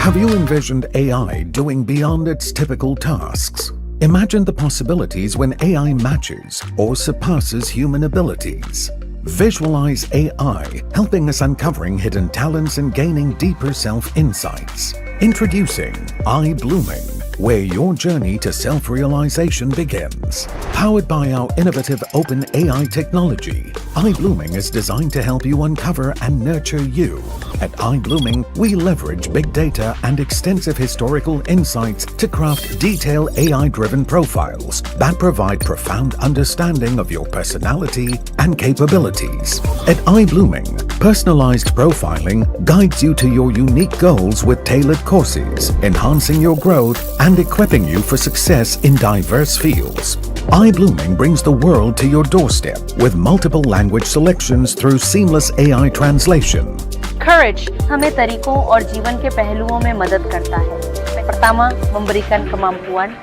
Have you envisioned AI doing beyond its typical tasks? Imagine the possibilities when AI matches or surpasses human abilities. Visualize AI helping us uncovering hidden talents and gaining deeper self-insights. Introducing iBlooming, where your journey to self-realization begins. Powered by our innovative open AI technology, iBlooming is designed to help you uncover and nurture you. At iBlooming, we leverage big data and extensive historical insights to craft detailed AI-driven profiles that provide profound understanding of your personality and capabilities. At iBlooming, personalized profiling guides you to your unique goals with tailored courses, enhancing your growth and equipping you for success in diverse fields. iBlooming brings the world to your doorstep with multiple language selections through seamless AI translation. Courage हमें तरीकों और जीवन के पहलुओं में मदद करता है. Pertama, memberikan kemampuan.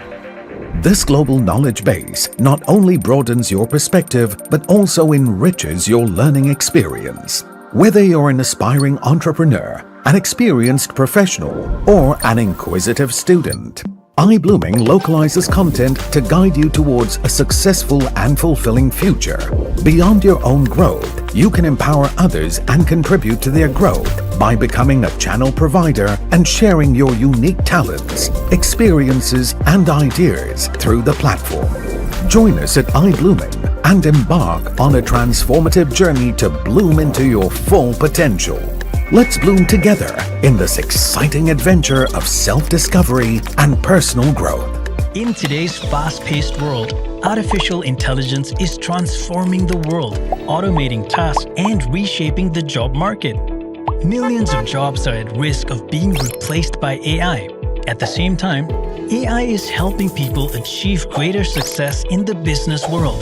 This global knowledge base not only broadens your perspective but also enriches your learning experience. Whether you're an aspiring entrepreneur, an experienced professional, or an inquisitive student, iBlooming localizes content to guide you towards a successful and fulfilling future. Beyond your own growth, you can empower others and contribute to their growth by becoming a channel provider and sharing your unique talents, experiences, and ideas through the platform. Join us at iBlooming and embark on a transformative journey to bloom into your full potential. Let's bloom together in this exciting adventure of self-discovery and personal growth. In today's fast-paced world, artificial intelligence is transforming the world, automating tasks and reshaping the job market. Millions of jobs are at risk of being replaced by AI. At the same time, AI is helping people achieve greater success in the business world.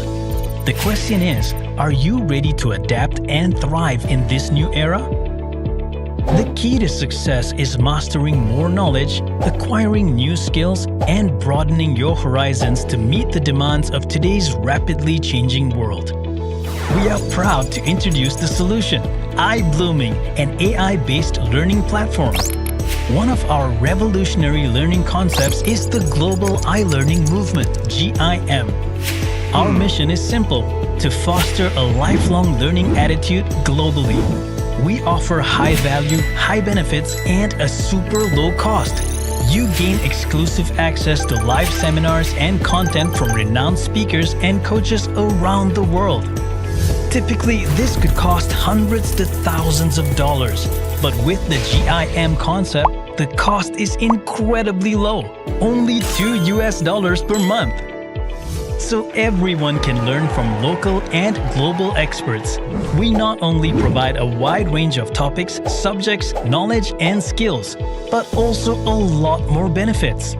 The question is, are you ready to adapt and thrive in this new era? The key to success is mastering more knowledge, acquiring new skills, and broadening your horizons to meet the demands of today's rapidly changing world. We are proud to introduce the solution, iBlooming, an AI-based learning platform. One of our revolutionary learning concepts is the Global iLearning Movement, GIM. Our mission is simple, to foster a lifelong learning attitude globally. We offer high value, high benefits, and a super low cost. You gain exclusive access to live seminars and content from renowned speakers and coaches around the world. Typically, this could cost hundreds to thousands of dollars, but with the GIM concept, the cost is incredibly low, only $2 per month. So everyone can learn from local and global experts. We not only provide a wide range of topics, subjects, knowledge, and skills, but also a lot more benefits.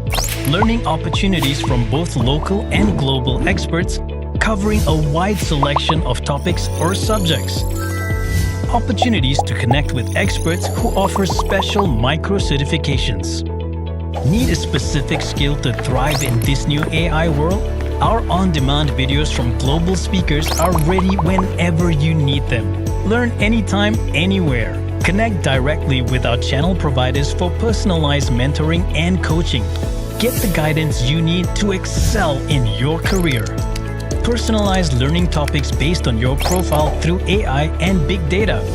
Learning opportunities from both local and global experts, covering a wide selection of topics or subjects. Opportunities to connect with experts who offer special micro-certifications. Need a specific skill to thrive in this new AI world? Our on-demand videos from global speakers are ready whenever you need them. Learn anytime, anywhere. Connect directly with our channel providers for personalized mentoring and coaching. Get the guidance you need to excel in your career. Personalized learning topics based on your profile through AI and big data.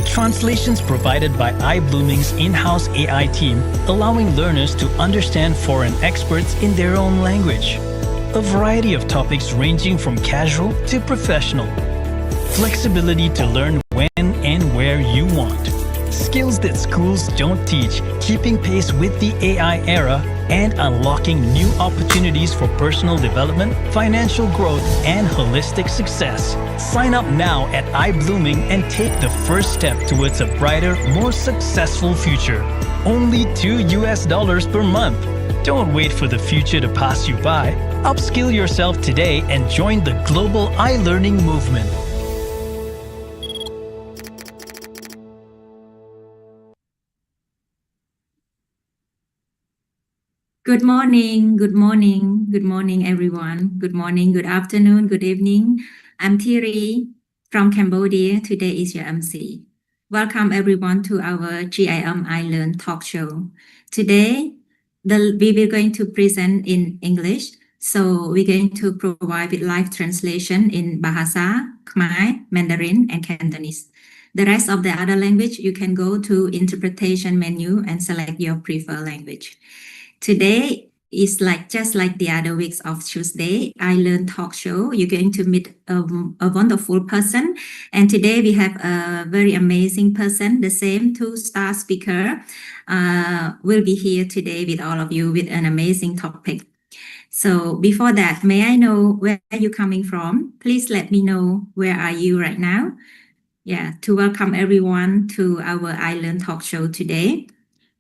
Translations provided by iBlooming's in-house AI team, allowing learners to understand foreign experts in their own language. A variety of topics ranging from casual to professional. Flexibility to learn when and where you want. Skills that schools don't teach, keeping pace with the AI era, and unlocking new opportunities for personal development, financial growth, and holistic success. Sign up now at iBlooming and take the first step towards a brighter, more successful future. Only $2 per month. Don't wait for the future to pass you by. Upskill yourself today and join the global iLearning movement. Good morning, good morning, good morning, everyone. Good morning, good afternoon, good evening. I'm Thierry from Cambodia. Today is your MC. Welcome everyone to our GIM I Learn talk show. Today, we will going to present in English. So we're going to provide with live translation in Bahasa, Khmer, Mandarin, and Cantonese. The rest of the other language, you can go to interpretation menu and select your preferred language. Today is just like the other weeks of Tuesday, I Learn talk show. You're going to meet a wonderful person. And today we have a very amazing person, the same two-star speaker will be here today with all of you with an amazing topic. So before that, may I know where you're coming from? Please let me know where are you right now. Yeah, to welcome everyone to our I Learn talk show today.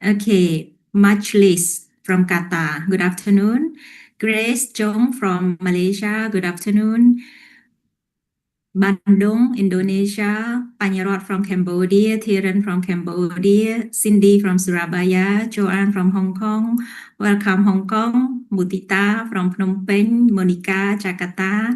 Okay, Majlis from Qatar. Good afternoon. Grace Jong from Malaysia. Good afternoon. Bandung, Indonesia. Panyarot from Cambodia. Thiran from Cambodia. Cindy from Surabaya. Joanne from Hong Kong. Welcome Hong Kong. Mutita from Phnom Penh. Monica, Jakarta.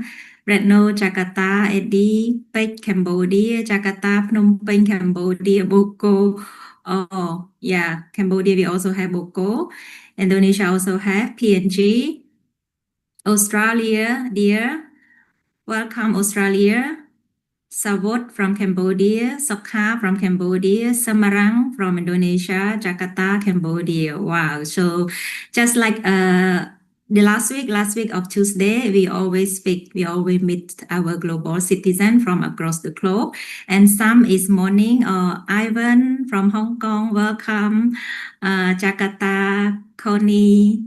Retno, Jakarta. Eddie, Pech, Cambodia. Jakarta, Phnom Penh, Cambodia. Boko. Oh, yeah, Cambodia, we also have Boko. Indonesia also have PNG. Australia, dear. Welcome, Australia. Savot from Cambodia. Sokha from Cambodia. Semarang from Indonesia. Jakarta, Cambodia. Wow. So just like the last week of Tuesday, we always meet our global citizen from across the globe. And some is morning, Ivan from Hong Kong, welcome. Jakarta, Connie,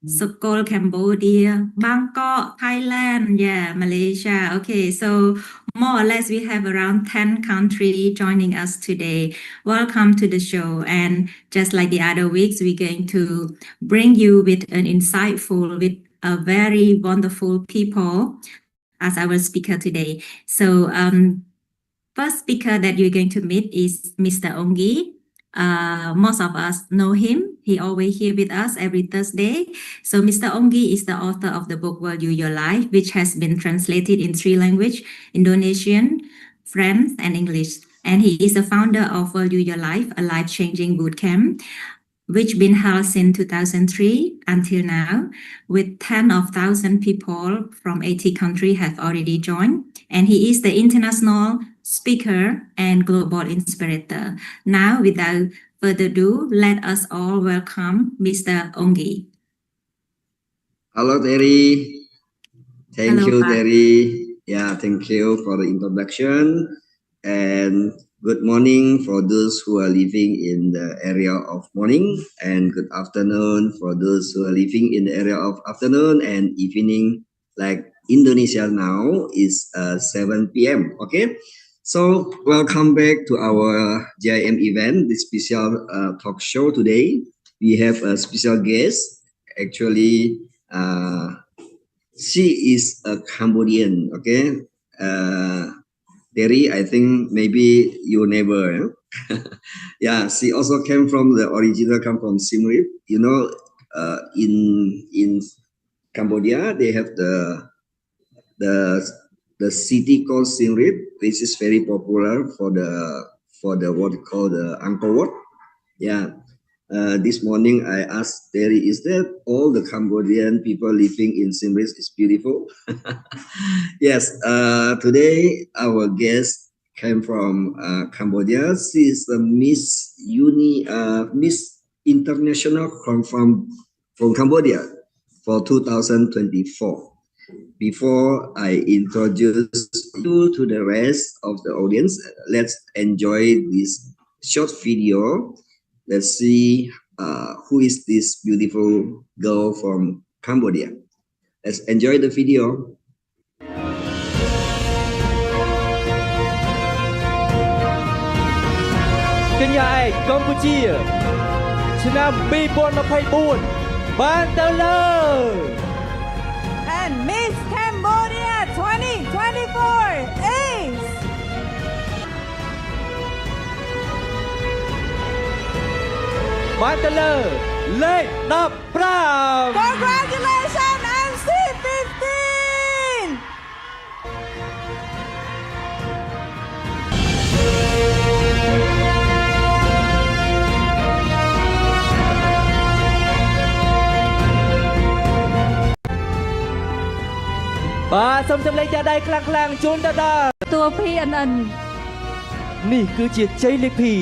Seoul, Cambodia, Bangkok, Thailand, yeah, Malaysia. Okay, so more or less we have around 10 countries joining us today. Welcome to the show. And just like the other weeks, we're going to bring you with an insightful, with a very wonderful people as our speaker today. So first speaker that you're going to meet is Mr. Ongi. Most of us know him. He always here with us every Thursday. So Mr. Ongi is the author of the book Value Your Life, which has been translated in 3 languages, Indonesian, French, and English. And he is the founder of Value Your Life, a life-changing bootcamp, which been held since 2003 until now, with 10,000 people from 80 countries have already joined. And he is the international speaker and global inspirator. Now, without further ado, let us all welcome Mr. Ongi. Hello, Terry. Thank Hello, you, Pak. Terry. Yeah, thank you for the introduction. And good morning for those who are living in the area of morning, and good afternoon for those who are living in the area of afternoon and evening. Like Indonesia now is 7 p.m. Okay, so welcome back to our GIM event, this special talk show today. We have a special guest. Actually, she is a Cambodian. Okay. Terry, I think maybe your neighbor. Yeah, she also came from Siem Reap. You know, in Cambodia they have the city called Siem Reap, which is very popular for the what we call the Angkor Wat. Yeah. This morning I asked Terry, is that all the Cambodian people living in Siem Reap is beautiful? Yes, today our guest came from Cambodia. She is a Miss International from Cambodia for 2024. Before I introduce you to the rest of the audience, let's enjoy this short video. Let's see who is this beautiful girl from Cambodia. Let's enjoy the video. កញ្ញាឯកកម្ពុជាឆ្នាំ2024បានទៅលើ And Miss Cambodia 2024 is បានទៅលើលេខ15 Congratulations MC15 ក សូមចម្លែកចាស់ដៃខ្លាំងៗជូនតាតា ตัว PNN នេះគឺជាជ័យលាភី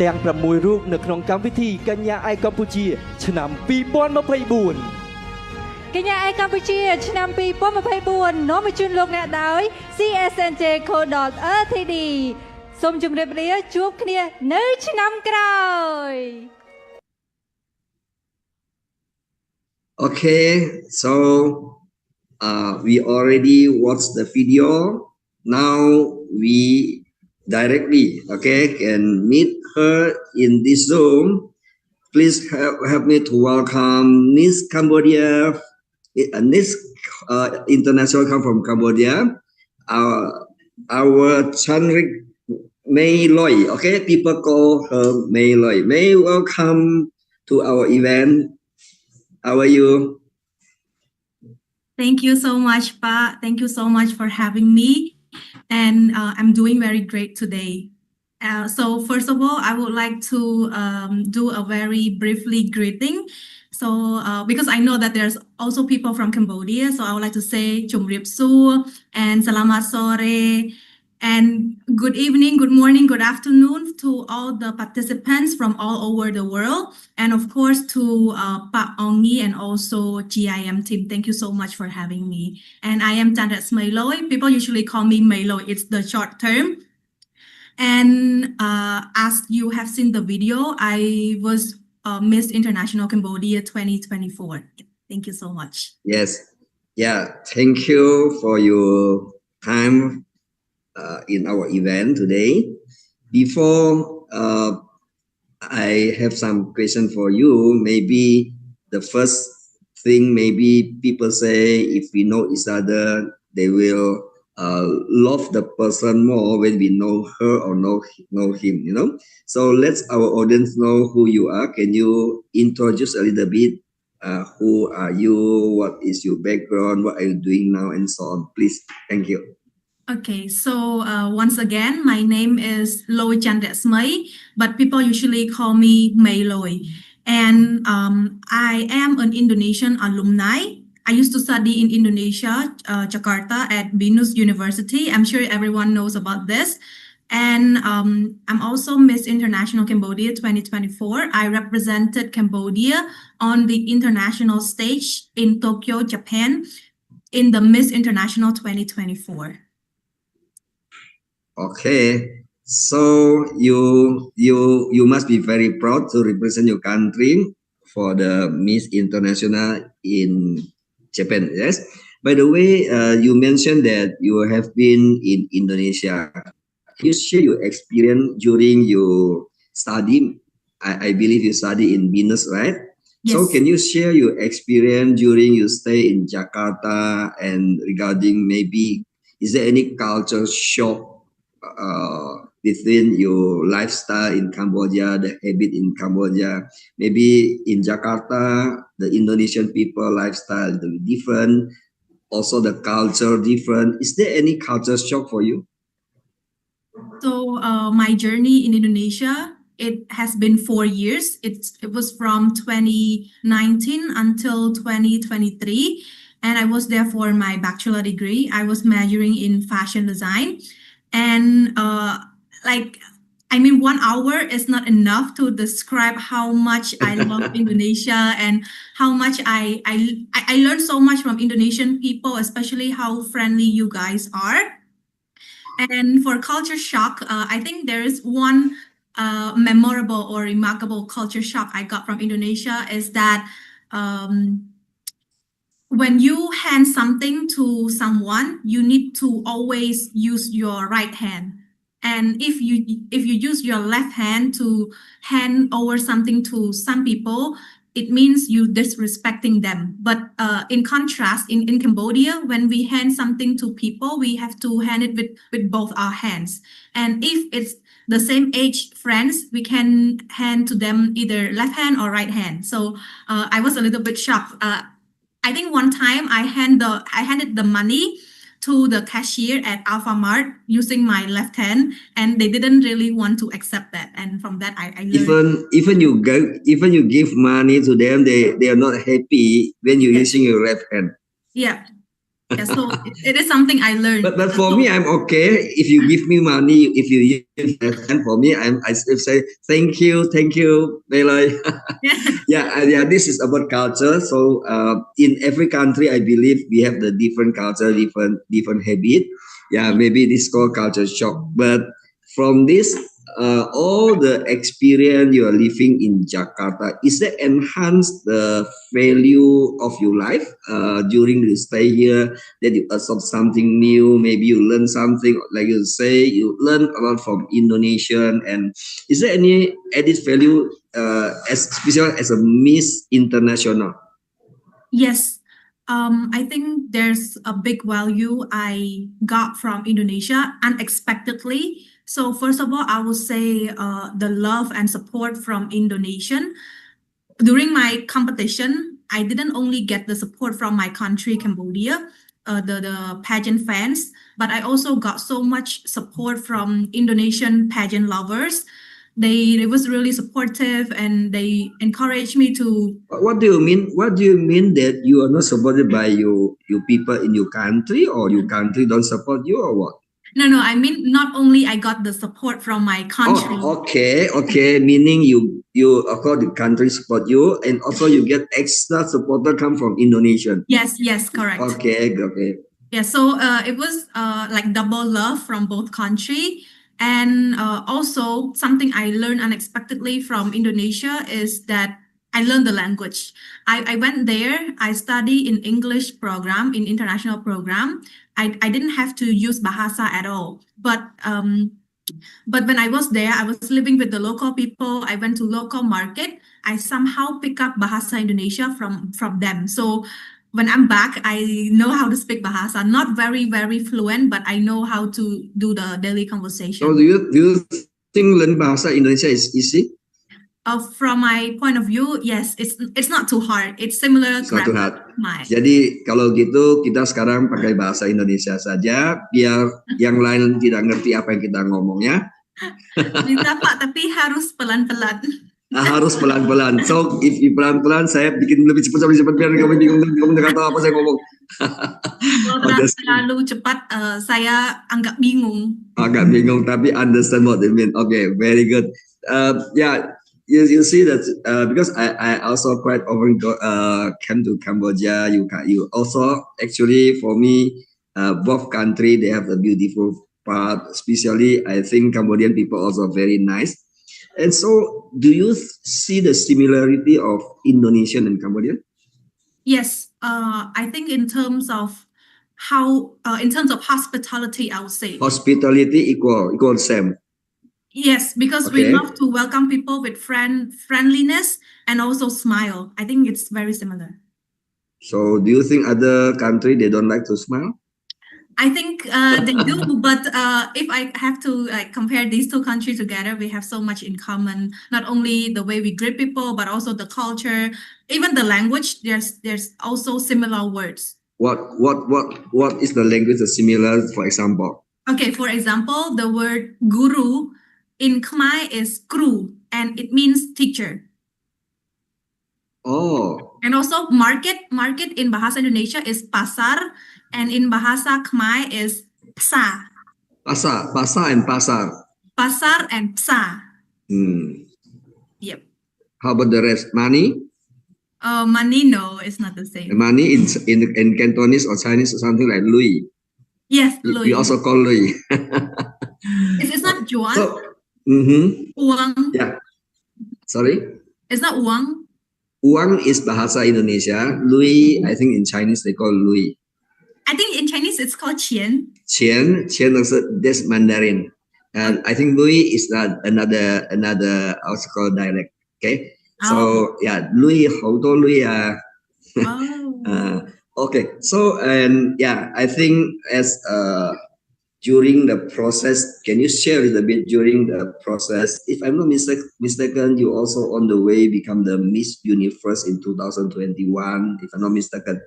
ទាំង6រូបនៅក្នុងកម្មវិធីកញ្ញាឯកកម្ពុជាឆ្នាំ2024 កញ្ញាឯកកម្ពុជាឆ្នាំ2024នាំមកជូនលោកអ្នកដោយ CSNJ Co.Ltd សូមជម្រាបលាជួបគ្នានៅឆ្នាំក្រោយ Okay, so we already watched the video. Now we directly, okay, can meet her in this Zoom. Please help me to welcome Miss Cambodia, Miss International come from Cambodia. Our Chanrik May Loy, okay, people call her May Loy. May welcome to our event. How are you? Thank you so much, Pa. Thank you so much for having me. And I'm doing very great today. So first of all, I would like to do a very briefly greeting. So because I know that there's also people from Cambodia, so I would like to say Chum Rip Su and Salamat Sore. And good evening, good morning, good afternoon to all the participants from all over the world. And of course to Pak Ongi and also GIM team. Thank you so much for having me. And I am Tandat Smayloy. People usually call me Mayloy. It's the short term. And as you have seen the video, I was Miss International Cambodia 2024. Thank you so much. Yes. Yeah. Thank you for your time in our event today. Before I have some question for you. Maybe the first thing, maybe people say if we know each other, they will love the person more when we know her or know him, you know. So let our audience know who you are. Can you introduce a little bit? Who are you? What is your background? What are you doing now? And so on. Please. Thank you. Okay, so once again, my name is Loy Chandet Smay, but people usually call me May Loy. And I am an Indonesian alumni. I used to study in Indonesia, Jakarta at Binus University. I'm sure everyone knows about this. And I'm also Miss International Cambodia 2024. I represented Cambodia on the international stage in Tokyo, Japan, in the Miss International 2024. Okay, so you must be very proud to represent your country for the Miss International in Japan. Yes. By the way, you mentioned that you have been in Indonesia. Can you share your experience during your study? I believe you study in Binus, right? Yes. So can you share your experience during your stay in Jakarta and regarding maybe is there any culture shock within your lifestyle in Cambodia, the habit in Cambodia? Maybe in Jakarta, the Indonesian people lifestyle is different, also the culture different. Is there any culture shock for you? So my journey in Indonesia, it has been 4 years. It was from 2019 until 2023. And I was there for my bachelor degree. I was majoring in fashion design. And 1 hour is not enough to describe how much I love Indonesia and how much I learned so much from Indonesian people, especially how friendly you guys are. And for culture shock, I think there is one memorable or remarkable culture shock I got from Indonesia is that when you hand something to someone, you need to always use your right hand. And if you use your left hand to hand over something to some people, it means you disrespecting them. But in contrast, in Cambodia, when we hand something to people, we have to hand it with both our hands. And if it's the same age friends, we can hand to them either left hand or right hand. So I was a little bit shocked. I think one time I handed the money to the cashier at Alphamart using my left hand, and they didn't really want to accept that. And from that, I learned. Even you give money to them, they are not happy when you're Yes. using your left hand. Yeah. Yeah, so it is something I learned. But for me, I'm okay. If you give me money, if you use my hand for me, I say thank you, Meloy. Yeah. This is about culture. So in every country, I believe we have the different culture, different habit. Yeah, maybe this called culture shock. But from this, all the experience you are living in Jakarta, is that enhance the value of your life during the stay here? That you absorb something new, maybe you learn something, like you say, you learn a lot from Indonesian. And is there any added value as special as a Miss International? Yes. I think there's a big value I got from Indonesia unexpectedly. So first of all, I would say the love and support from Indonesian. During my competition, I didn't only get the support from my country, Cambodia, the pageant fans, but I also got so much support from Indonesian pageant lovers. They was really supportive and they encouraged me to. What do you mean? What do you mean that you are not supported by your people in your country, or your country don't support you, or what? No, I mean not only I got the support from my country. Oh, okay. Meaning you of course the country support you, and also you get extra supporter come from Indonesian. Yes, correct. Okay. Yeah, so it was like double love from both country. And also something I learned unexpectedly from Indonesia is that I learned the language. I went there, I study in English program, in international program. I didn't have to use Bahasa at all. But when I was there, I was living with the local people. I went to local market. I somehow pick up Bahasa Indonesia from them. So when I'm back, I know how to speak Bahasa. Not very, very fluent, but I know how to do the daily conversation. So do you think learn Bahasa Indonesia is easy? From my point of view, yes, it's not too hard. It's similar. Suatu hal. Mine. Jadi kalau gitu kita sekarang pakai bahasa Indonesia saja biar yang lain tidak ngerti apa yang kita ngomong ya. Bisa Pak, tapi harus pelan-pelan. Harus pelan-pelan. So if pelan-pelan saya bikin lebih cepat biar kamu bingung kamu nggak tahu apa saya ngomong. Kalau terlalu cepat saya agak bingung. Agak bingung tapi understand what they mean. Okay, very good. Yeah. You see that because I also quite often came to Cambodia. You also actually for me both country they have a beautiful part. Especially I think Cambodian people also very nice. And so do you see the similarity of Indonesian and Cambodian? Yes, I think in terms of hospitality, I would say hospitality equal same. Yes, because we love to welcome people with friendliness and also smile. I think it's very similar. So do you think other country they don't like to smile? I think they do, but if I have to compare these two countries together, we have so much in common. Not only the way we greet people, but also the culture, even the language. There's also similar words. What is the language that's similar? For example. Okay, for example, the word guru in Khmer is kru, and it means teacher. Oh. And also market in Bahasa Indonesia is pasar, and in Bahasa Khmer is psa. Pasar and pasar. Pasar and psa. Yep. How about the rest? Money? Money, no, it's not the same. Money in Cantonese or Chinese or something like Louis. Yes, Louis. We also call Louis. It's not Juan. So, Uang. Yeah. Sorry? It's not uang. Uang is Bahasa Indonesia. Louis, I think in Chinese they call Louis. I think in Chinese it's called Qian. Qian also, that's Mandarin. And I think Louis is another also called dialect. Okay. So yeah, Louis, how to Louis? Okay. So and yeah, I think as during the process, can you share a little bit during the process? If I'm not mistaken, you also on the way become the Miss Universe in 2021, if I'm not mistaken,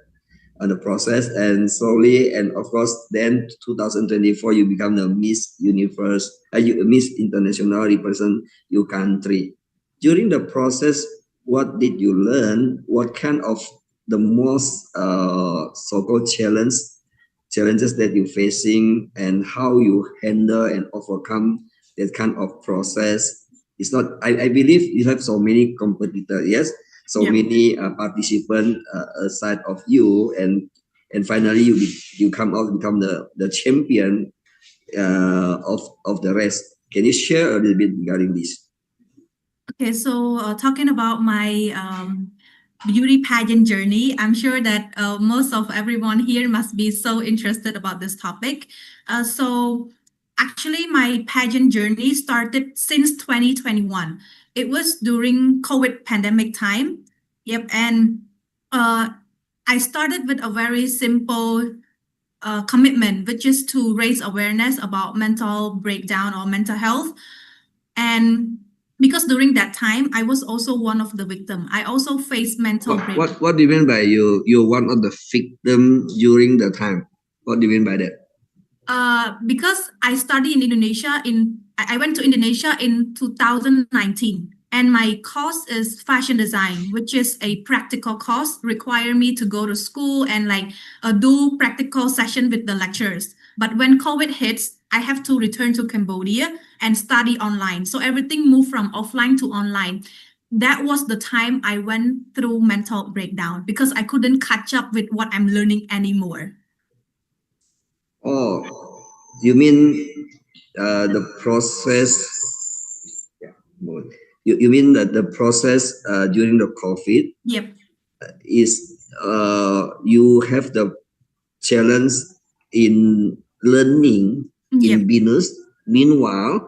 on the process, and slowly, and of course, then 2024 you become the Miss Universe, Miss International represent your country. During the process, what did you learn? What kind of the most so-called challenge challenges that you're facing and how you handle and overcome that kind of process. It's not, I believe you have so many competitors, yes, so Yeah. many participants aside of you, and finally you come out become the champion of the race. Can you share a little bit regarding this? Okay, so talking about my beauty pageant journey, I'm sure that most of everyone here must be so interested about this topic. So actually, my pageant journey started since 2021. It was during COVID pandemic time. Yep, and I started with a very simple commitment, which is to raise awareness about mental breakdown or mental health. And because during that time, I was also one of the victim. I also faced mental breakdown. What do you mean by you're one of the victim during the time? What do you mean by that? Because I studied in Indonesia I went to Indonesia in 2019, and my course is fashion design, which is a practical course, require me to go to school and like do practical session with the lecturers. But when COVID hits, I have to return to Cambodia and study online. So everything moved from offline to online. That was the time I went through mental breakdown because I couldn't catch up with what I'm learning anymore. Oh, you mean the process? Yeah, you mean that the process during the COVID Yep. is you have the challenge in learning in Yep. business. Meanwhile,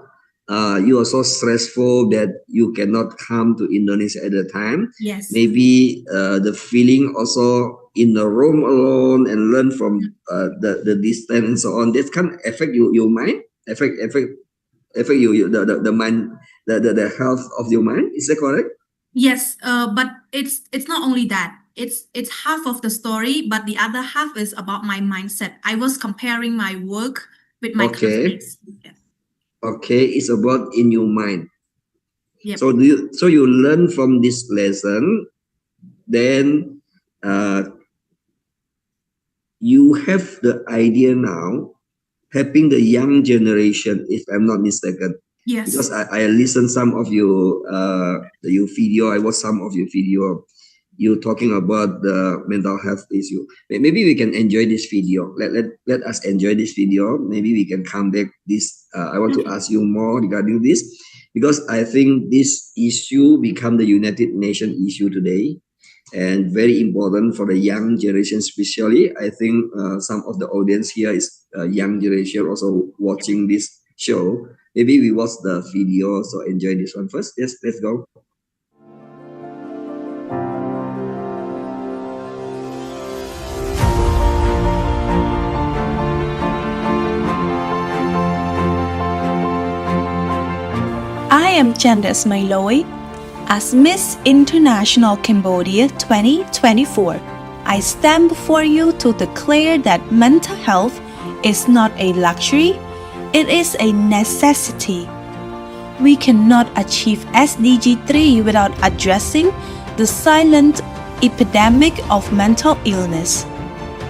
you are so stressful that you cannot come to Indonesia at the time. Yes. Maybe the feeling also in the room alone and learn from the distance and so on. That can affect your mind, affect you the mind, the health of your mind. Is that correct? Yes, but it's not only that. It's half of the story, but the other half is about my mindset. I was comparing my work with my classmates. Yeah. Okay, it's about in your mind. Yep. So you learn from this lesson, then you have the idea now helping the young generation, if I'm not mistaken. Yes. Because I listened some of your video. I watched some of your video. You talking about the mental health issue. Maybe we can enjoy this video. Let us enjoy this video. Maybe we can come back this. I want to ask you more regarding this, because I think this issue become the United Nations issue today, and very important for the young generation especially. I think some of the audience here is young generation also watching this show. Maybe we watch the video, so enjoy this one first. Yes, let's go. I am Candace Mailoi. As Miss International Cambodia 2024, I stand before you to declare that mental health is not a luxury, it is a necessity. We cannot achieve SDG 3 without addressing the silent epidemic of mental illness.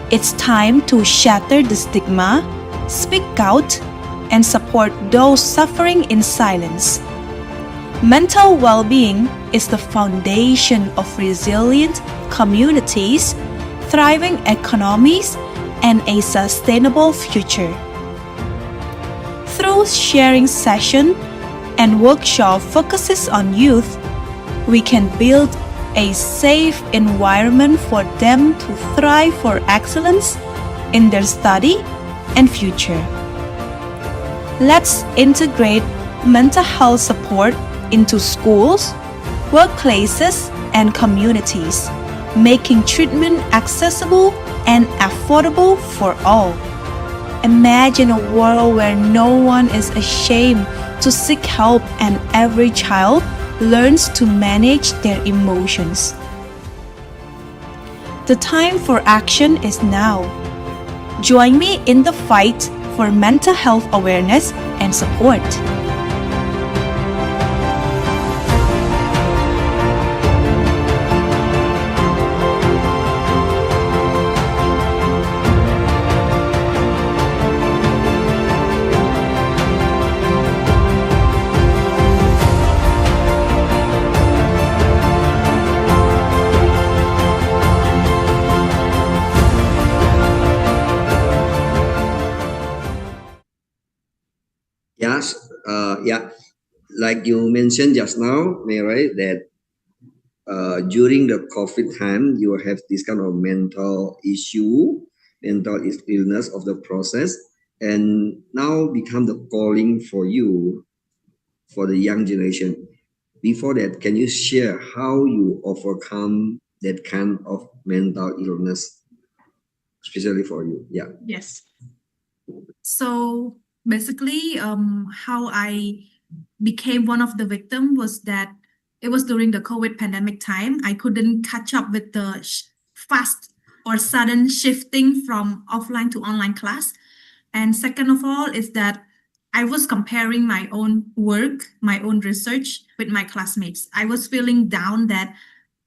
It's time to shatter the stigma, speak out, and support those suffering in silence. Mental well-being is the foundation of resilient communities, thriving economies, and a sustainable future. Through sharing session and workshop focuses on youth, we can build a safe environment for them to thrive for excellence in their study and future. Let's integrate mental health support into schools, workplaces, and communities, making treatment accessible and affordable for all. Imagine a world where no one is ashamed to seek help and every child learns to manage their emotions. The time for action is now. Join me in the fight for mental health awareness and support. Yeah, like you mentioned just now, Mary, that during the COVID time, you have this kind of mental illness of the process, and now become the calling for you, for the young generation. Before that, can you share how you overcome that kind of mental illness, especially for you? Yeah. Yes. So basically, how I became one of the victim was that it was during the COVID pandemic time. I couldn't catch up with the fast or sudden shifting from offline to online class. And second of all is that I was comparing my own work, my own research with my classmates. I was feeling down that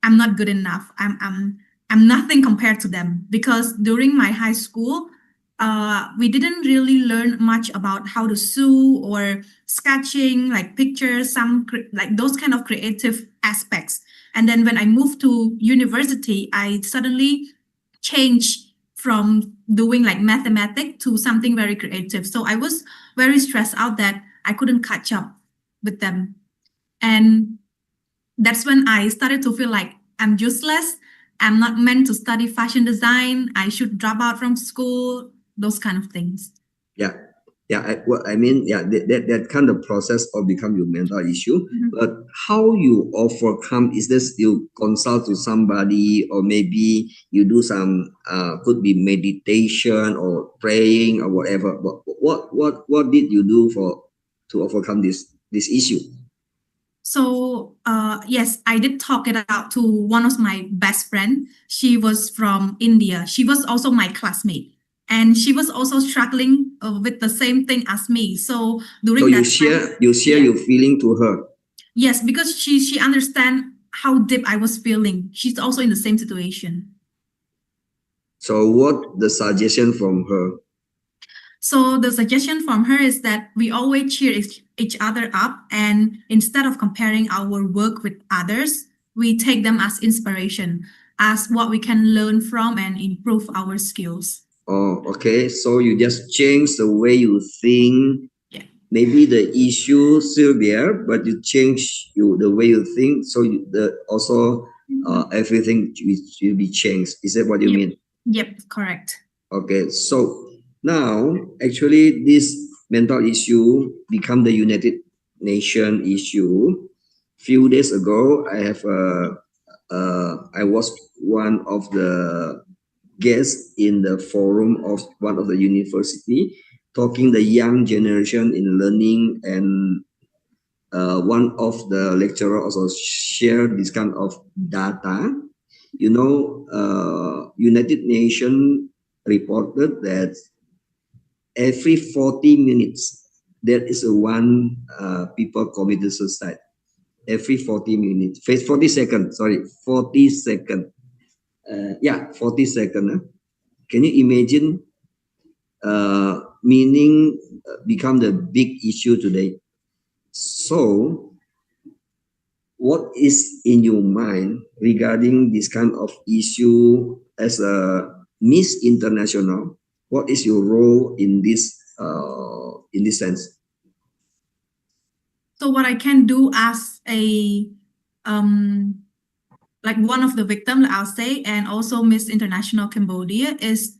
I'm not good enough. I'm nothing compared to them, because during my high school, we didn't really learn much about how to sew or sketching, like pictures, like those kind of creative aspects. And then when I moved to university, I suddenly changed from doing like mathematics to something very creative. So I was very stressed out that I couldn't catch up with them. And that's when I started to feel like I'm useless. I'm not meant to study fashion design. I should drop out from school, those kind of things. Yeah. That kind of process of become your mental issue. But how you overcome, is this you consult to somebody, or maybe you do some could be meditation or praying or whatever. But what did you do to overcome this issue? So yes, I did talk it out to one of my best friend. She was from India. She was also my classmate. And she was also struggling with the same thing as me. So during that time, you share your feeling to her. Yes, because she understand how deep I was feeling. She's also in the same situation. So what the suggestion from her? So the suggestion from her is that we always cheer each other up, and instead of comparing our work with others, we take them as inspiration, as what we can learn from and improve our skills. Oh, okay. So you just change the way you think. Yeah. Maybe the issue still there, but you change the way you think. So everything will be changed. Is that what you mean? Yep, correct. Okay. So now, actually, this mental issue become the United Nations issue. Few days ago, I was one of the guests in the forum of one of the university, talking the young generation in learning, and one of the lecturer also shared this kind of data. You know, United Nations reported that every 40 minutes there is one people committed suicide. Every 40 minutes, 40 seconds. Sorry, 40 seconds. 40 seconds. Can you imagine? Meaning become the big issue today. So, what is in your mind regarding this kind of issue as a Miss International? What is your role in this sense? So what I can do as a like one of the victims, I'll say, and also Miss International Cambodia, is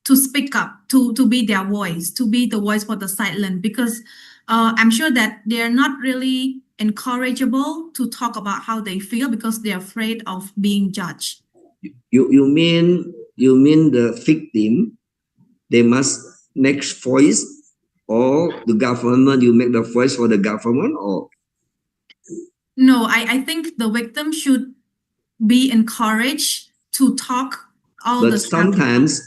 to speak up, to be their voice, to be the voice for the silent, because I'm sure that they're not really encourageable to talk about how they feel because they're afraid of being judged. You mean the victim, they must make voice, or the government, you make the voice for the government, or? No, I think the victim should be encouraged to talk all but the sometimes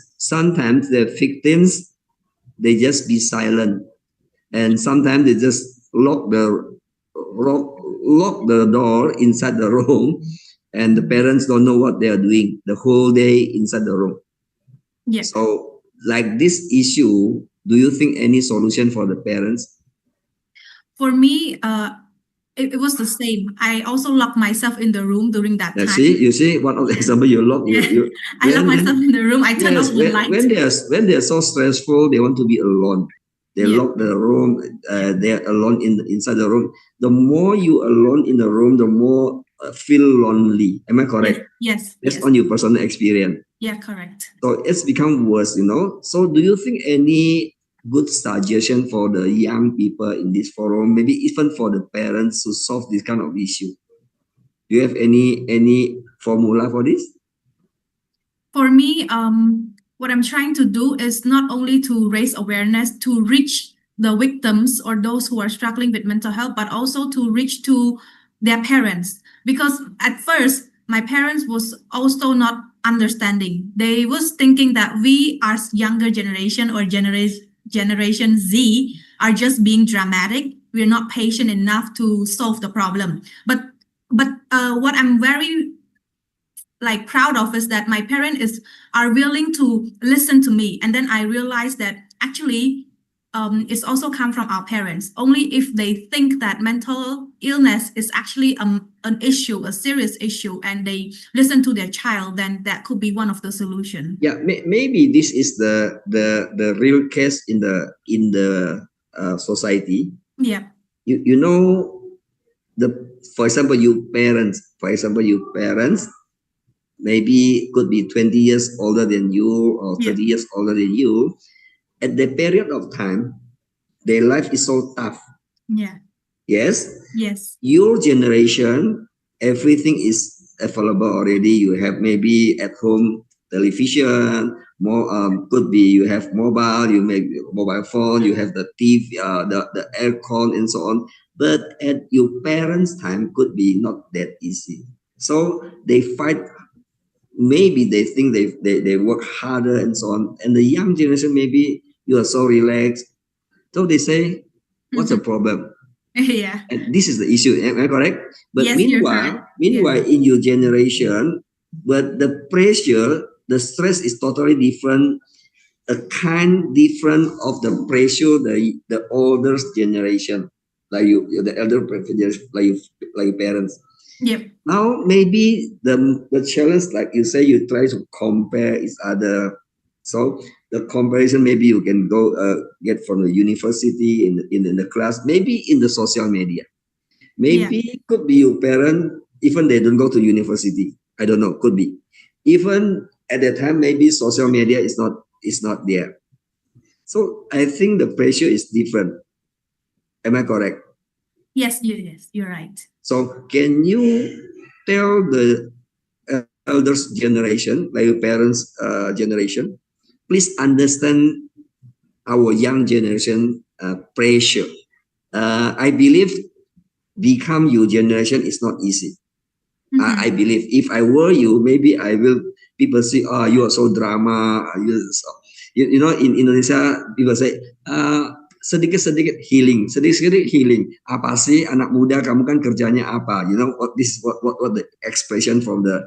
the victims, they just be silent, and sometimes they just lock the door inside the room, and the parents don't know what they are doing the whole day inside the room. Yes. So like this issue, do you think any solution for the parents? For me, it was the same. I also locked myself in the room during that time. You see, one of the example you lock. I locked myself in the room. I turned off the light. When they are so stressful, they want to be alone. They lock the room. They're alone inside the room. The more you alone in the room, the more feel lonely. Am I correct? Yes. Based on your personal experience. Yeah, correct. So it's become worse, So do you think any good suggestion for the young people in this forum, maybe even for the parents to solve this kind of issue? Do you have any formula for this? For me, what I'm trying to do is not only to raise awareness to reach the victims or those who are struggling with mental health, but also to reach to their parents. Because at first, my parents was also not understanding. They was thinking that we as younger generation or generation Z are just being dramatic. We're not patient enough to solve the problem. But what I'm very proud of is that my parents are willing to listen to me, and then I realized that actually it's also come from our parents. Only if they think that mental illness is actually an issue, a serious issue, and they listen to their child, then that could be one of the solution. Yeah, maybe this is the real case in the society. Yeah. You know, for example, you parents, maybe could be 20 years older than you or 30 years older than you. At the period of time, their life is so tough. Yeah. Yes? Yes. Your generation, everything is available already. You have maybe at home television, more could be you have mobile, you make mobile phone, you have the TV, the aircon and so on. But at your parents' time could be not that easy. So they fight. Maybe they think they work harder and so on. And the young generation, maybe you are so relaxed. So they say, what's the problem? Yeah. And this is the issue. Am I correct? But Yes, meanwhile, in your generation, but the pressure, the stress is totally different. A kind different of the pressure the older generation, like the elder generation, like your parents. Yep. Now maybe the challenge, like you say, you try to compare each other. So the comparison, maybe you can go get from the university in the class, maybe in the social media. Maybe could be your parent, even they don't go to university. I don't know, could be. Even at that time, maybe social media is not there. So I think the pressure is different. Am I correct? Yes, you're right. So can you tell the elders generation, like your parents' generation, please understand our young generation pressure. I believe become your generation is not easy. I believe if I were you, maybe I will. People say, "Oh, you are so drama." You know, in Indonesia, people say, sedikit-sedikit healing, sedikit-sedikit healing. Apa sih anak muda kamu kan kerjanya apa? You know what the expression from the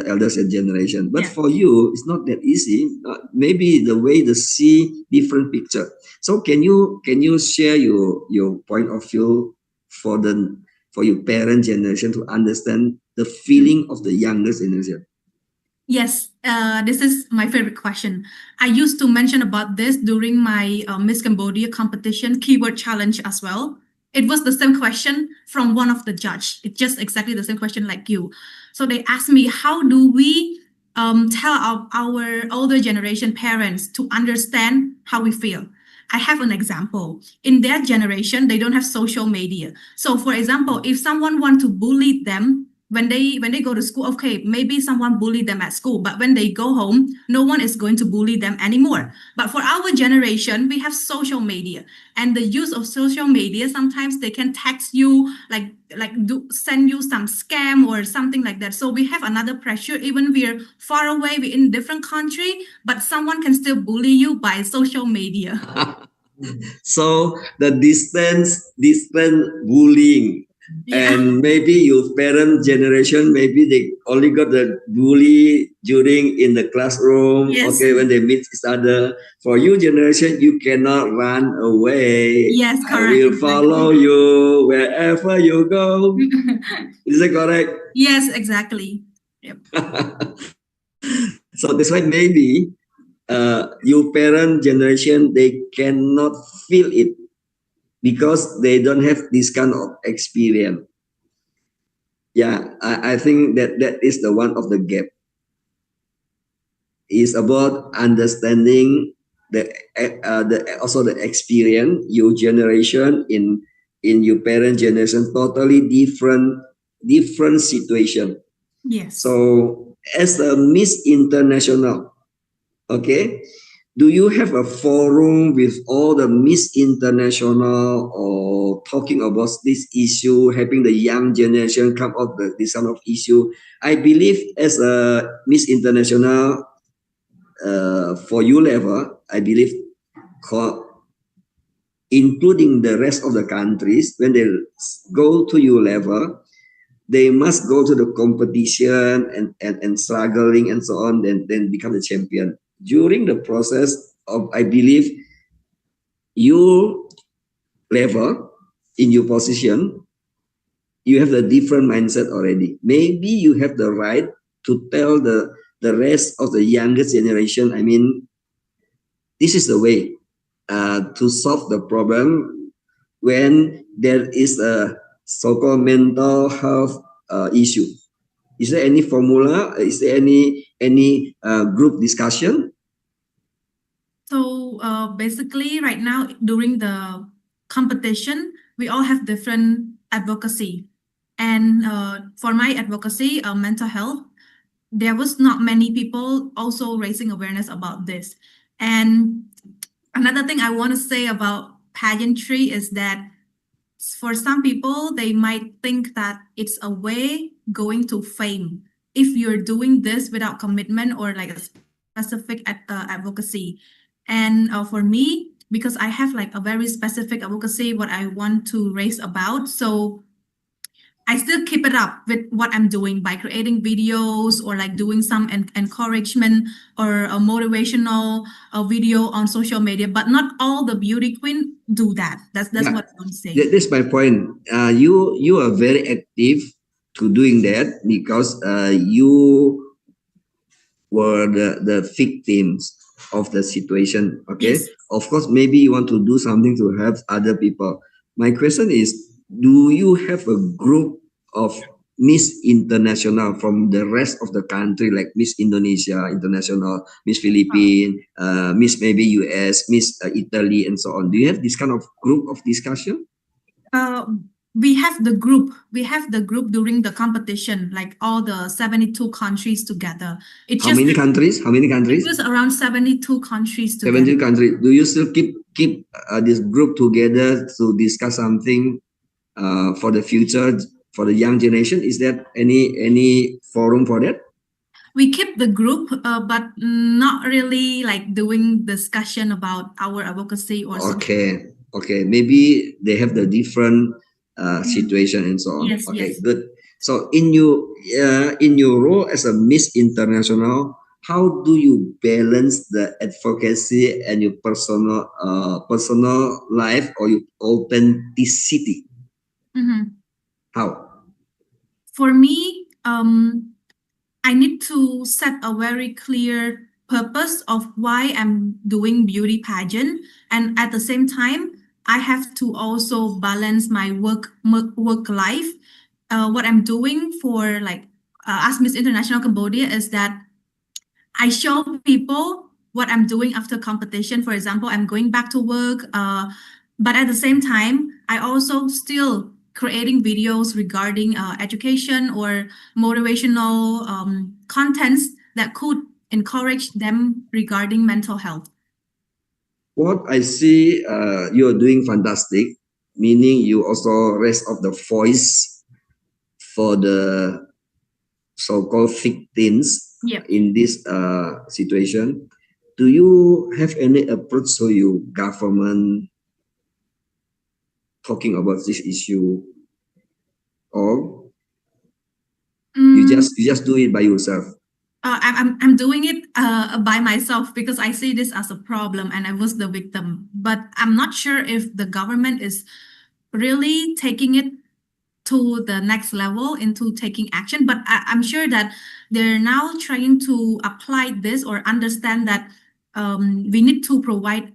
elders generation. But for you, it's not that easy. Maybe the way they see different picture. So can you share your point of view for your parent generation to understand the feeling of the younger generation? Yes, this is my favorite question. I used to mention about this during my Miss Cambodia competition keyword challenge as well. It was the same question from one of the judge. It's just exactly the same question like you. So they asked me, how do we tell our older generation parents to understand how we feel? I have an example. In their generation, they don't have social media. So for example, if someone want to bully them, when they go to school, okay, maybe someone bullied them at school, but when they go home, no one is going to bully them anymore. But for our generation, we have social media, and the use of social media, sometimes they can text you, send you some scam or something like that. So we have another pressure, even we're far away, we're in different country, but someone can still bully you by social media. So the distance bullying. And maybe your parent generation, maybe they only got the bully in the classroom. Yes. Okay, when they meet each other. For your generation, you cannot run away. Yes, correct. I will follow you wherever you go. Is that correct? Yes, exactly. Yep. So that's why maybe your parent generation, they cannot feel it because they don't have this kind of experience. Yeah, I think that is the one of the gap. Is about understanding the also the experience your generation in your parent generation, totally different situation. Yes. So as a Miss International, okay, do you have a forum with all the Miss International or talking about this issue, helping the young generation come up with this kind of issue? I believe as a Miss International, for U level, I believe, including the rest of the countries, when they go to U level, they must go to the competition and struggling and so on, then become the champion. During the process of, I believe, you level in your position, you have a different mindset already. Maybe you have the right to tell the rest of the youngest generation, I mean, this is the way to solve the problem when there is a so-called mental health issue. Is there any formula? Is there any group discussion? So basically, right now during the competition, we all have different advocacy. And for my advocacy, mental health, there was not many people also raising awareness about this. And another thing I want to say about pageantry is that for some people, they might think that it's a way going to fame if you're doing this without commitment or like a specific advocacy. And for me, because I have like a very specific advocacy, what I want to raise about, so I still keep it up with what I'm doing by creating videos or like doing some encouragement or a motivational video on social media. But not all the beauty queen do that. That's Yeah. what I want to say. That's my point. You are very active to doing that because you were the victims of the situation. Okay. Yes. Of course, maybe you want to do something to help other people. My question is, do you have a group of Miss International from the rest of the country, like Miss Indonesia International, Miss Philippines, Miss maybe US, Miss Italy, and so on? Do you have this kind of group of discussion? We have the group. We have the group during the competition, like all the 72 countries together. How many countries? How many It countries? was around 72 countries together. 70 countries. Do you still keep this group together to discuss something for the future, for the young generation? Is there any forum for that? We keep the group, but not really like doing discussion about our advocacy or something. Okay. Maybe they have the different situation and so on. Yes, Okay, yes. good. So in your role as a Miss International, how do you balance the advocacy and your personal life or your authenticity? Mhm. How? For me, I need to set a very clear purpose of why I'm doing beauty pageant, and at the same time, I have to also balance my work life. What I'm doing for like as Miss International Cambodia is that I show people what I'm doing after competition. For example, I'm going back to work, but at the same time, I also still creating videos regarding education or motivational contents that could encourage them regarding mental health. What I see, you're doing fantastic, meaning you also raise up the voice for the so-called victims Yep. in this situation. Do you have any approach to your government talking about this issue, or you just do it by yourself? I'm doing it by myself because I see this as a problem and I was the victim. But I'm not sure if the government is really taking it to the next level into taking action. But I'm sure that they're now trying to apply this or understand that we need to provide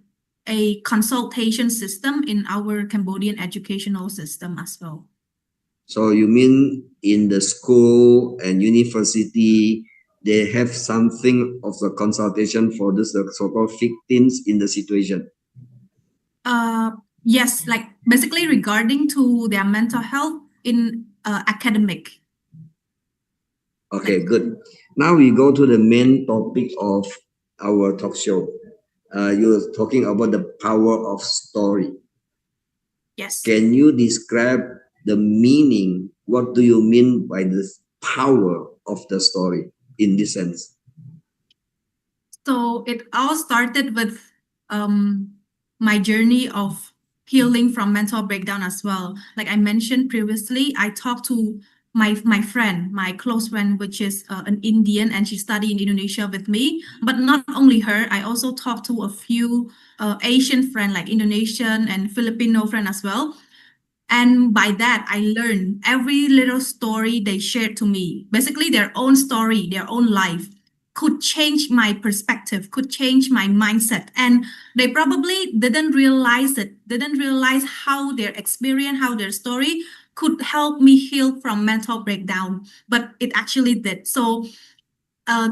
a consultation system in our Cambodian educational system as well. So you mean in the school and university, they have something of the consultation for this the so-called victims in the situation? Yes, like basically regarding to their mental health in academic. Okay, good. Now we go to the main topic of our talk show. You're talking about the power of story. Yes. Can you describe the meaning? What do you mean by this power of the story in this sense? So it all started with my journey of healing from mental breakdown as well. Like I mentioned previously, I talked to my friend, my close friend, which is an Indian, and she studied in Indonesia with me. But not only her, I also talked to a few Asian friends, like Indonesian and Filipino friend as well. And by that, I learned every little story they shared to me, basically their own story, their own life, could change my perspective, could change my mindset. And they probably didn't realize it, didn't realize how their experience, how their story could help me heal from mental breakdown. But it actually did. So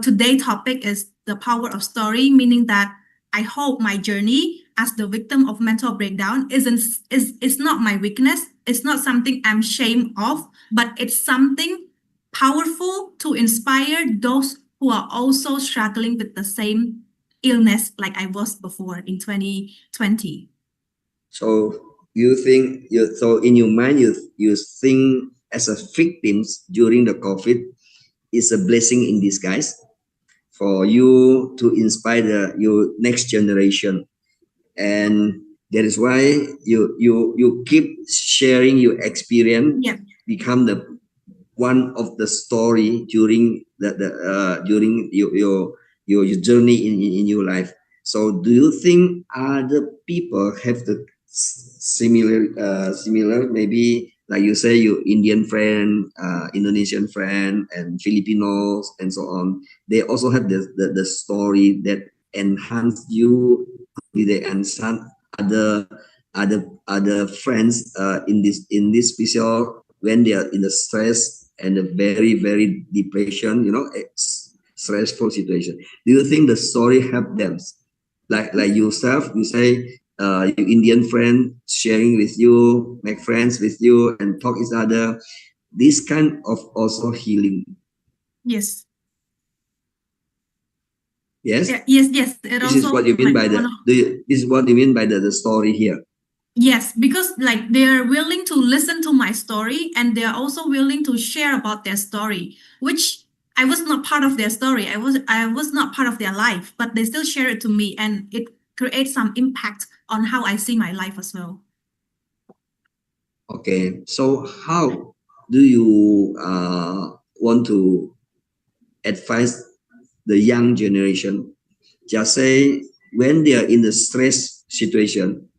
today's topic is the power of story, meaning that I hope my journey as the victim of mental breakdown is not my weakness. It's not something I'm ashamed of, but it's something powerful to inspire those who are also struggling with the same illness like I was before in 2020. So you think so in your mind you think as a victims during the COVID is a blessing in disguise for you to inspire your next generation, and that is why you keep sharing your experience. Yeah. Become the one of the story during during your journey in your life. So do you think other people have the similar maybe like you say your Indian friend, Indonesian friend, and Filipinos and so on, they also have the story that enhance you? Did they enhance other friends in this special when they are in the stress and a very depression, stressful situation? Do you think the story help them? Like yourself, you say your Indian friend sharing with you, make friends with you, and talk each other. This kind of also healing. Yes. Yes. Yeah, yes. This is what you mean by this is what you mean by the story here. Yes, because like they're willing to listen to my story and they're also willing to share about their story, which I was not part of their story. I was not part of their life, but they still share it to me, and it creates some impact on how I see my life as well. Okay, so how do you want to advise the young generation? Just say when they are in the stress situation,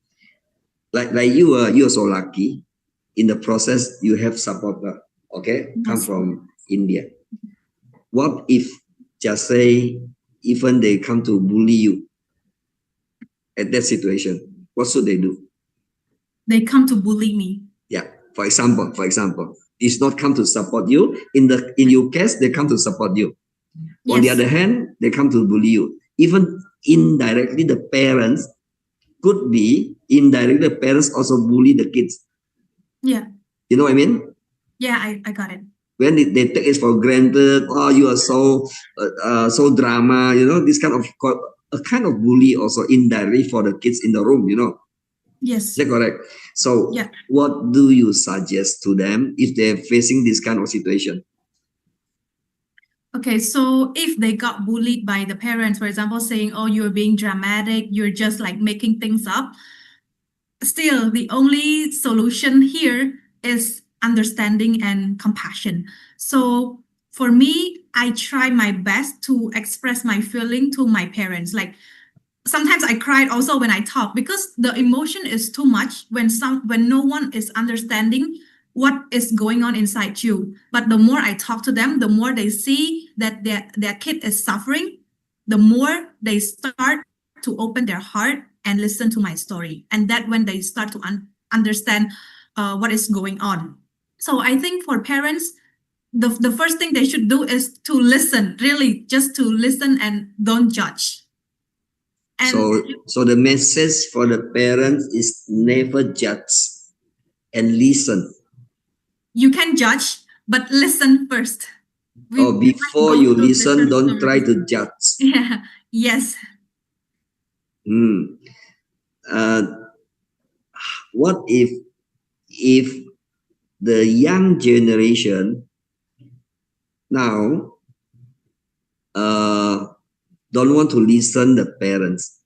like you are so lucky. In the process, you have supporter. Okay, come from India. What if just say even they come to bully you at that situation? What should they do? They come to bully me. Yeah. For example, it's not come to support you. In your case, they come to support you. Yes. On the other hand, they come to bully you. Even indirectly, the parents could be indirectly. The parents also bully the kids. Yeah. You know what I mean? Yeah, I got it. When they take it for granted, oh, you are so drama. This kind of a kind of bully also indirectly for the kids in the room. Yes. Is that correct? So yeah. What do you suggest to them if they're facing this kind of situation? Okay, so if they got bullied by the parents, for example, saying, oh, you're being dramatic, you're just like making things up, still the only solution here is understanding and compassion. So for me, I try my best to express my feeling to my parents. Like sometimes I cried also when I talk because the emotion is too much when no one is understanding what is going on inside you. But the more I talk to them, the more they see that their kid is suffering, the more they start to open their heart and listen to my story. And that when they start to understand what is going on. So I think for parents, the first thing they should do is to listen, really just to listen and don't judge. And so the message for the parents is never judge and listen. You can judge, but listen first. Before you listen, don't try to judge. Yeah. Yes. What if the young generation now don't want to listen the parents?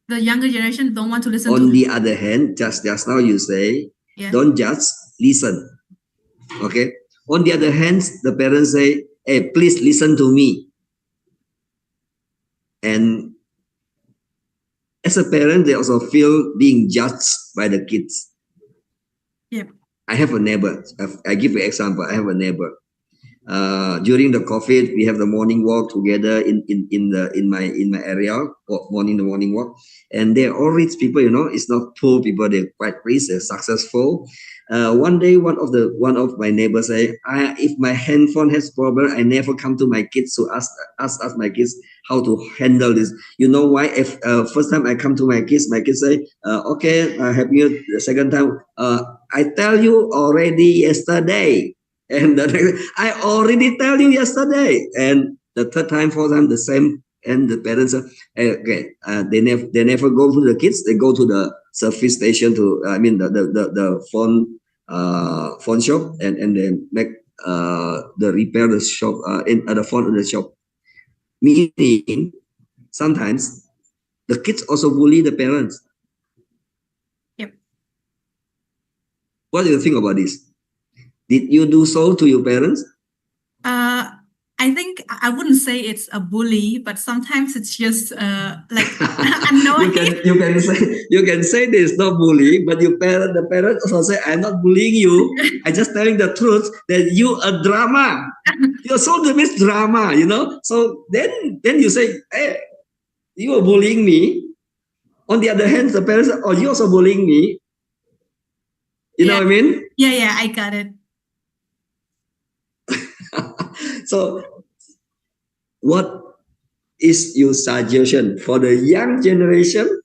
The younger generation don't want to listen. On the other hand, just now you say, don't judge, listen. Okay. On the other hand, the parents say, hey, please listen to me. And as a parent, they also feel being judged by the kids. Yep. I have a neighbor. I give you an example. I have a neighbor. During the COVID, we have the morning walk together in my area. Morning walk, and they're all rich people. You know, it's not poor people. They're quite rich. They're successful. One day, one of my neighbors say, if my handphone has problem, I never come to my kids to ask my kids how to handle this. You know why? If first time I come to my kids say, okay, have you the second time? I tell you already yesterday. And I already tell you yesterday. And the third time, fourth time, the same. And the parents are okay. They never go to the kids. They go to the service station the phone shop and they make the repair the shop at the front of the shop. Meaning, sometimes the kids also bully the parents. Yep. What do you think about this? Did you do so to your parents? I think I wouldn't say it's a bully, but sometimes it's just like annoying. You can say this not bully, but the parents also say, I'm not bullying you. I'm just telling the truth that you a drama. You're so the best drama, you know. So then you say, hey, you are bullying me. On the other hand, the parents say, oh, you also bullying me. You know what I mean? Yeah, I got it. So, what is your suggestion for the young generation?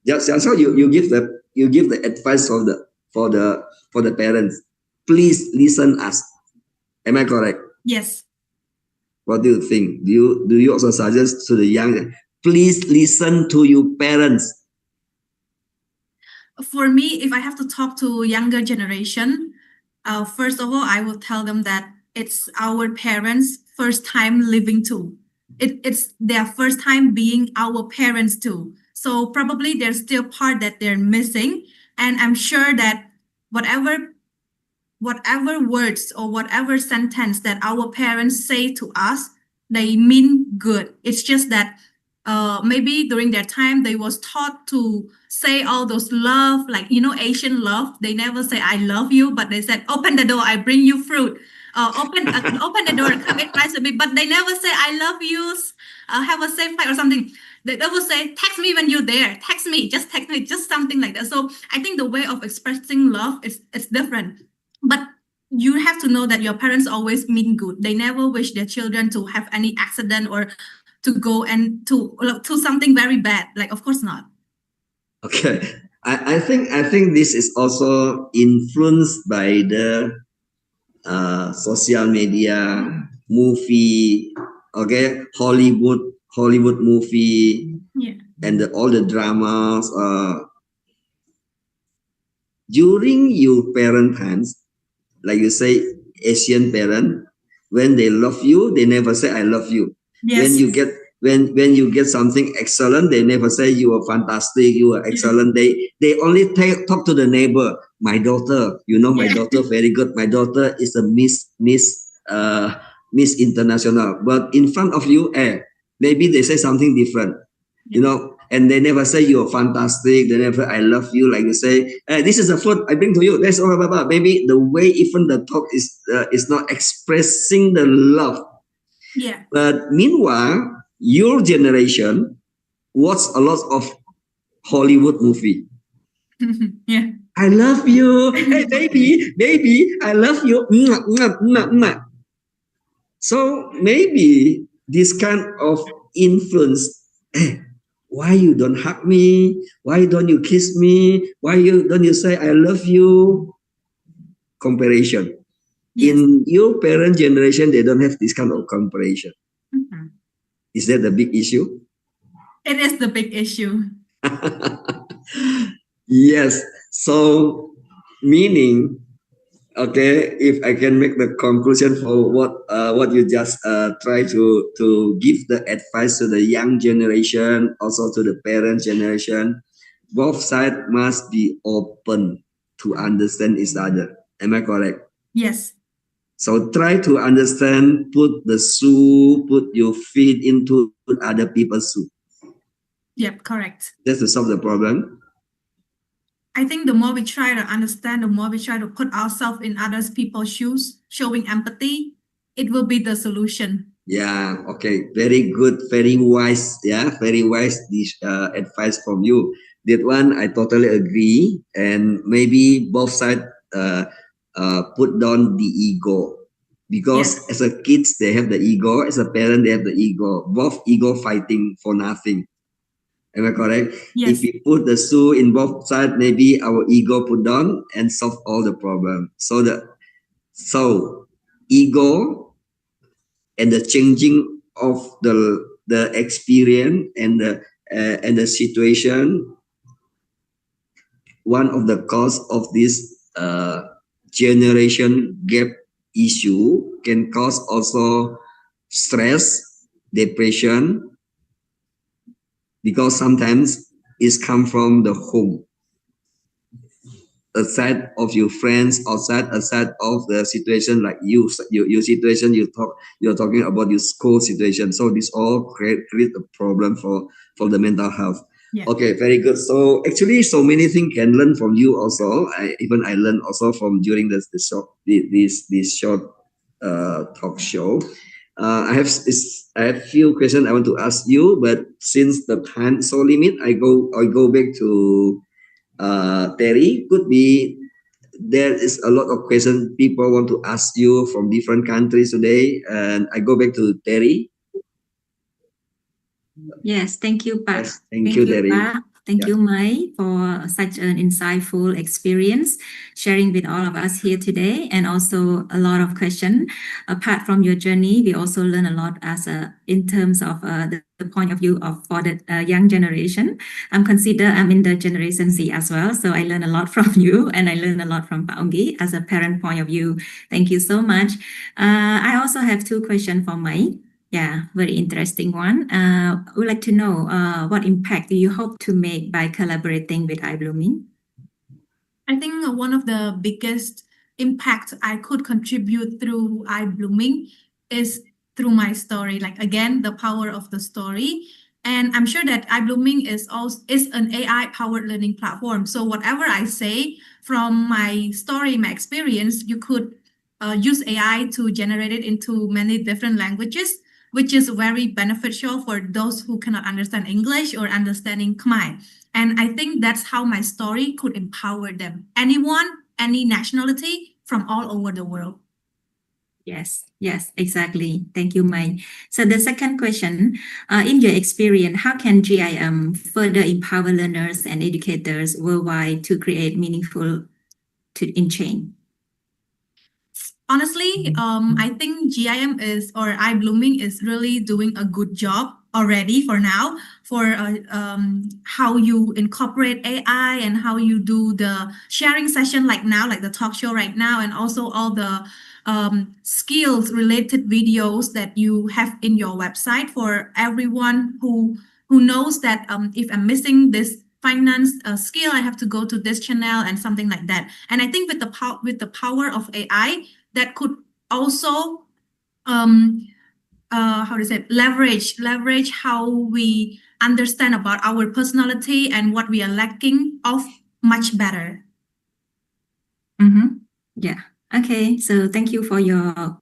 Just so you give the advice for the parents. Please listen us. Am I correct? Yes. What do you think? Do you also suggest to the young? Please listen to your parents. For me, if I have to talk to younger generation, first of all, I will tell them that it's our parents' first time living too. It's their first time being our parents too. So probably there's still part that they're missing. And I'm sure that whatever words or whatever sentence that our parents say to us, they mean good. It's just that maybe during their time they was taught to say all those love, like, you know, Asian love. They never say I love you, but they said open the door, I bring you fruit. Open the door, come and rise with me. But they never say I love you, have a safe flight or something. They will say text me when you're there, text me, just something like that. So I think the way of expressing love is different. But you have to know that your parents always mean good. They never wish their children to have any accident or to go and to something very bad. Like, of course not. Okay, I think this is also influenced by the social media, movie, okay, Hollywood movie, and all the dramas. During your parent times, like you say, Asian parent, when they love you, they never say I love you. Yes. When you get something excellent, they never say you are fantastic, you are excellent. They only talk to the neighbor. My daughter, you know, my daughter very good. My daughter is a Miss International. But in front of you, maybe they say something different, you know. And they never say you're fantastic. They never I love you, like you say. This is the food I bring to you. That's all. Maybe the way even the talk is not expressing the love. Yeah. But meanwhile, your generation watch a lot of Hollywood movie. Yeah. I love you. Hey, baby, I love you. Mwah, mwah, mwah, mwah. So maybe this kind of influence, why you don't hug me? Why don't you kiss me? Don't you say I love you? Comparison. Yes. In your parent generation, they don't have this kind of comparison. Mhm. Is that the big issue? It is the big issue. Yes. So, meaning, okay, if I can make the conclusion for what you just try to give the advice to the young generation, also to the parent generation, both sides must be open to understand each other. Am I correct? Yes. So try to understand, put your feet into other people's shoe. Yep, correct. Just to solve the problem. I think the more we try to understand, the more we try to put ourselves in others people's shoes, showing empathy, it will be the solution. Yeah, okay, very good, very wise. Yeah, very wise this advice from you. That one I totally agree, and maybe both sides put down the ego, because Yes. as a kids they have the ego, as a parent they have the ego. Both ego fighting for nothing. Am I correct? Yes. If we put the shoe in both sides, maybe our ego put down and solve all the problem. So ego and the changing of the experience and the situation, one of the cause of this generation gap issue can cause also stress, depression, because sometimes it's come from the home, aside of your friends, aside of the situation, like your situation, you're talking about your school situation. So this all create a problem for the mental health. Yeah. Okay, very good. So actually, so many things can learn from you also. I learned also from during this short talk show. I have few questions I want to ask you, but since the time is so limit, I go back to Terry. Could be there is a lot of questions people want to ask you from different countries today, and I go back to Terry. Yes, thank you, Pa. Yes, thank you, Terry. Pa. Thank Yeah. you, Mai, for such an insightful experience sharing with all of us here today, and also a lot of questions. Apart from your journey, we also learn a lot in terms of the point of view of for the young generation. I'm in the Generation Z as well, so I learn a lot from you, and I learn a lot from Paungi as a parent point of view. Thank you so much. I also have two questions for Mai. Yeah, very interesting one. I would like to know what impact do you hope to make by collaborating with iBlooming? I think one of the biggest impacts I could contribute through iBlooming is through my story. Like again, the power of the story. And I'm sure that iBlooming is an AI powered learning platform. So whatever I say from my story, my experience, you could use AI to generate it into many different languages, which is very beneficial for those who cannot understand English or understanding Khmer. And I think that's how my story could empower them. Anyone, any nationality from all over the world. Yes, exactly. Thank you, Mai. So the second question, in your experience, how can GIM further empower learners and educators worldwide to create meaningful in change? Honestly, I think GIM iBlooming is really doing a good job already for now for how you incorporate AI and how you do the sharing session like now, like the talk show right now, and also all the skills related videos that you have in your website for everyone who knows that if I'm missing this finance skill, I have to go to this channel and something like that. And I think with the power of AI, that could also leverage how we understand about our personality and what we are lacking of much better. Yeah. Okay. So thank you for your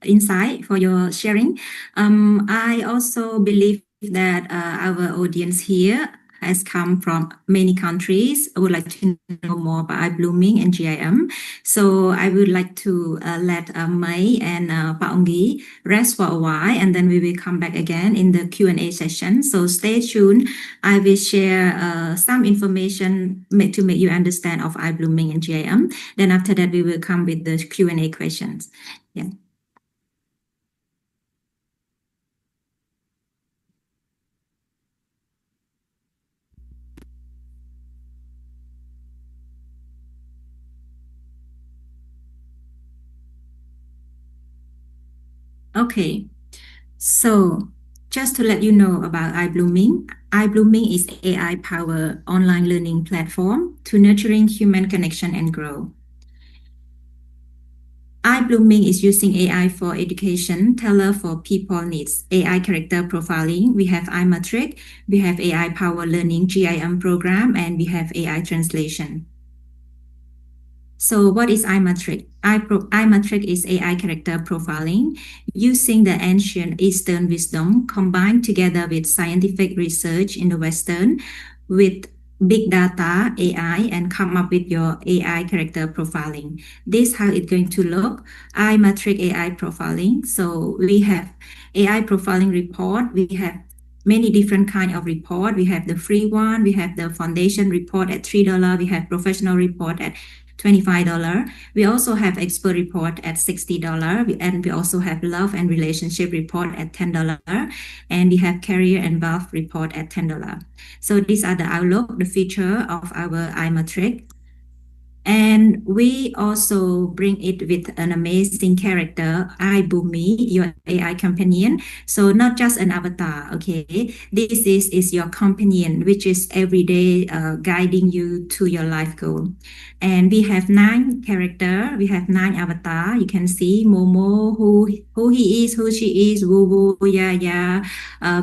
insight, for your sharing. I also believe that our audience here has come from many countries. I would like to know more about iBlooming and GIM. So I would like to let May and Paongi rest for a while, and then we will come back again in the Q&A session. So stay tuned. I will share some information to make you understand of iBlooming and GIM. Then after that, we will come with the Q&A questions. Yeah. Okay, so just to let you know about iBlooming. iBlooming is AI-powered online learning platform to nurturing human connection and growth. iBlooming is using AI for education, tailored for people needs. AI character profiling, we have iMatric, we have AI-powered learning GIM program, and we have AI translation. So what is iMatric? iMatric is AI character profiling using the ancient Eastern wisdom combined together with scientific research in the Western with big data, AI, and come up with your AI character profiling. This is how it's going to look. iMatric AI profiling. So we have AI profiling report. We have many different kind of report. We have the free one. We have the foundation report at $3. We have professional report at $25. We also have expert report at $60. And we also have love and relationship report at $10. And we have career and wealth report at $10. So these are the outlook, the feature of our iMatric. And we also bring it with an amazing character, iBoomy, your AI companion. So not just an avatar, okay? This is your companion, which is every day guiding you to your life goal. And we have 9 character, we have 9 avatar. You can see Momo, who he is, who she is, Woo Woo, Ya,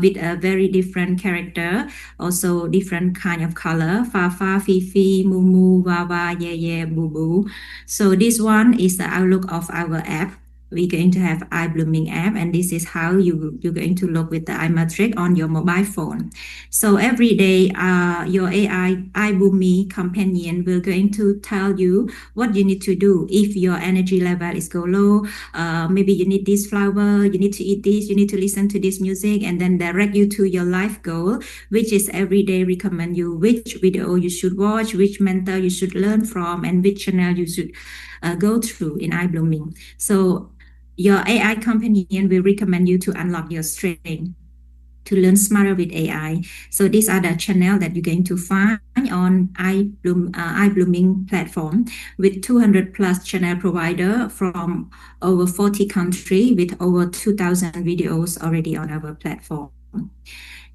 with a very different character, also different kind of color, Fa, Fifi, Mumu, Wawa, Yeah, Boo Boo. So this one is the outlook of our app. We're going to have iBlooming app, and this is how you're going to look with the iMatric on your mobile phone. So every day, your AI iBoomy companion will going to tell you what you need to do. If your energy level is go low, maybe you need this flower, you need to eat this, you need to listen to this music, and then direct you to your life goal, which is every day recommend you which video you should watch, which mentor you should learn from, and which channel you should go through in iBlooming. So your AI companion will recommend you to unlock your strength, to learn smarter with AI. So these are the channels that you're going to find on iBlooming platform with 200 plus channel provider from over 40 countries with over 2,000 videos already on our platform.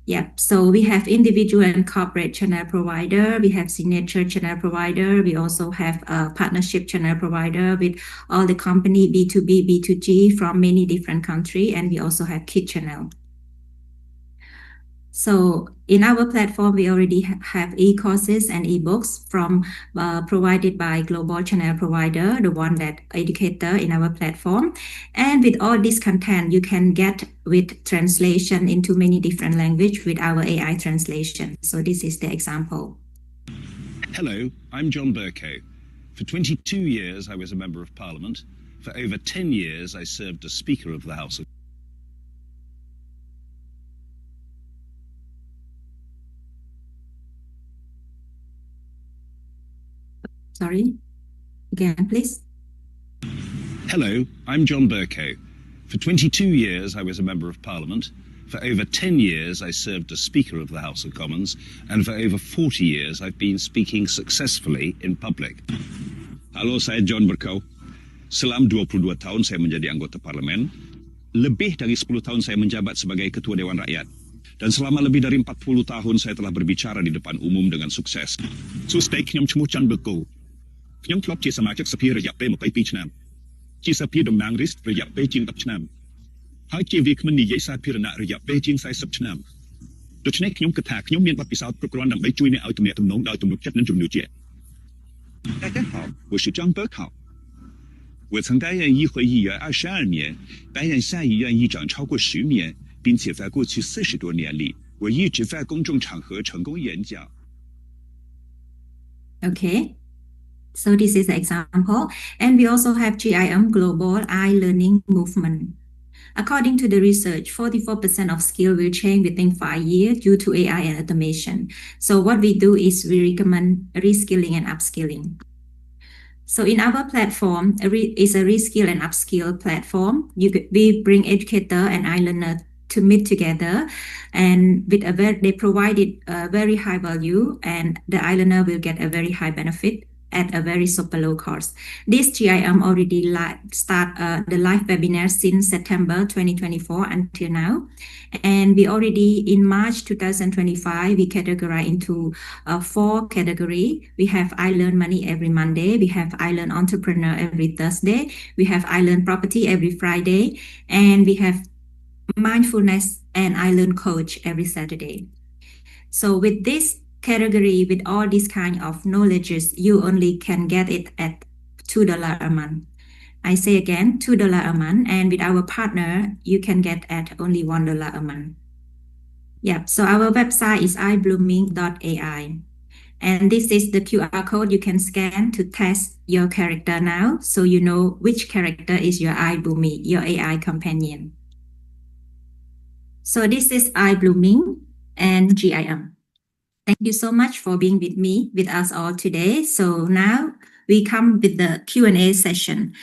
Yeah, so we have individual and corporate channel provider. We have signature channel provider. We also have a partnership channel provider with all the company B2B, B2G from many different countries. And we also have kid channel. So in our platform, we already have e-courses and e-books from provided by global channel provider, the one that educator in our platform. And with all this content, you can get with translation into many different language with our AI translation. So this is the example. Hello, I'm John Burko. For 22 years, I was a member of Parliament. For over 10 years, I served as Speaker of the House of Sorry, again, please. Hello, I'm John Burko. For 22 years, I was a member of Parliament. For over 10 years, I served as Speaker of the House of Commons. And for over 40 years, I've been speaking successfully in public. Halo, saya John Burko. Selama 22 tahun saya menjadi anggota parlemen. Lebih dari 10 tahun saya menjabat sebagai Ketua Dewan Rakyat. Dan selama lebih dari 40 tahun saya telah berbicara di depan umum dengan sukses. So stayខ្ញុំឈ្មោះច័ន្ទ Burko. ខ្ញុំធ្លាប់ជាសមាជិកសភារយៈពេល22ឆ្នាំជាសភាតំណាងរាស្ត្ររយៈពេលជាង10ឆ្នាំហើយជាវាគ្មិននិយាយសាធារណៈរយៈពេលជាង40ឆ្នាំដូច្នេះខ្ញុំគិតថាខ្ញុំមានបទពិសោធន៍គ្រប់គ្រាន់ដើម្បីជួយអ្នកឲ្យទំនាក់ទំនងដោយទំនុកចិត្តនិងជំនឿជាក់大家好我是张 Burko 我曾担任议会议员22年，担任下议院议长超过10年，并且在过去40多年里，我一直在公众场合成功演讲。Okay. So this is an example. And we also have GIM Global I-Learning Movement. According to the research, 44% of skill will change within 5 years due to AI and automation. So what we do is we recommend reskilling and upskilling. So in our platform, is a reskill and upskill platform. We bring educator and I-learner to meet together, and they provided a very high value, and the I-learner will get a very high benefit at a very super low cost. This GIM already start the live webinar since September 2024 until now. And we already in March 2025, we categorize into 4 categories. We have I Learn Money every Monday. We have I Learn Entrepreneur every Thursday. We have I Learn Property every Friday. And we have Mindfulness and I Learn Coach every Saturday. So with this category, with all these kind of knowledges, you only can get it at $2 a month. I say again, $2 a month. And with our partner, you can get at only $1 a month. Yeah, so our website is iBlooming.ai. And this is the QR code you can scan to test your character now, so you know which character is your iBlooming, your AI companion. So this is iBlooming and GIM. Thank you so much for being with us all today. So now we come with the Q&A session.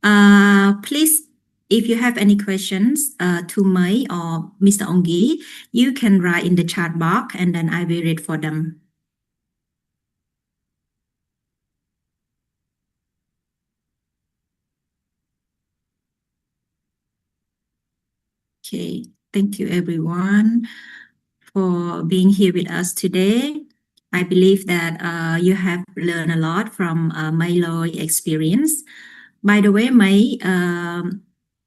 Please, if you have any questions to Mai or Mr. Ongi, you can write in the chat box and then I will read for them. Okay, thank you everyone for being here with us today. I believe that you have learned a lot from Mai's experience. By the way, Mai,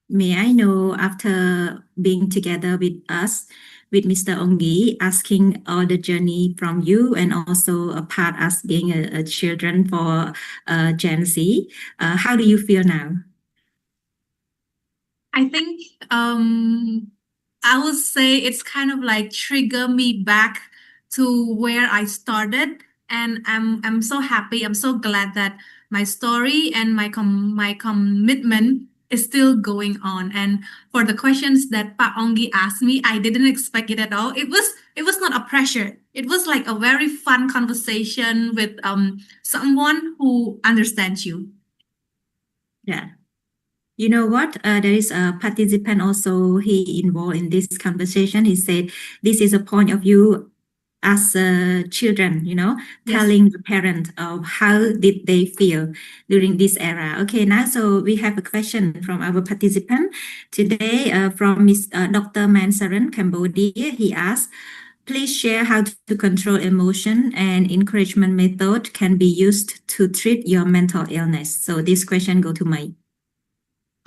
may I know, after being together with us, with Mr. Ongi, asking all the journey from you and also a part us being a children for Gen Z, how do you feel now? I think I would say it's kind of like trigger me back to where I started, and I'm so happy. I'm so glad that my story and my commitment is still going on. And for the questions that Pak Ongi asked me, I didn't expect it at all. It was not a pressure. It was like a very fun conversation with someone who understands you. Yeah. You know what? There is a participant also, he involved in this conversation. He said, this is a point of view as children, Yes. telling the parent of how did they feel during this era. Okay, now so we have a question from our participant today from Miss Dr. Mansaran, Cambodia. He asked, please share how to control emotion and encouragement method can be used to treat your mental illness. So this question go to Mai.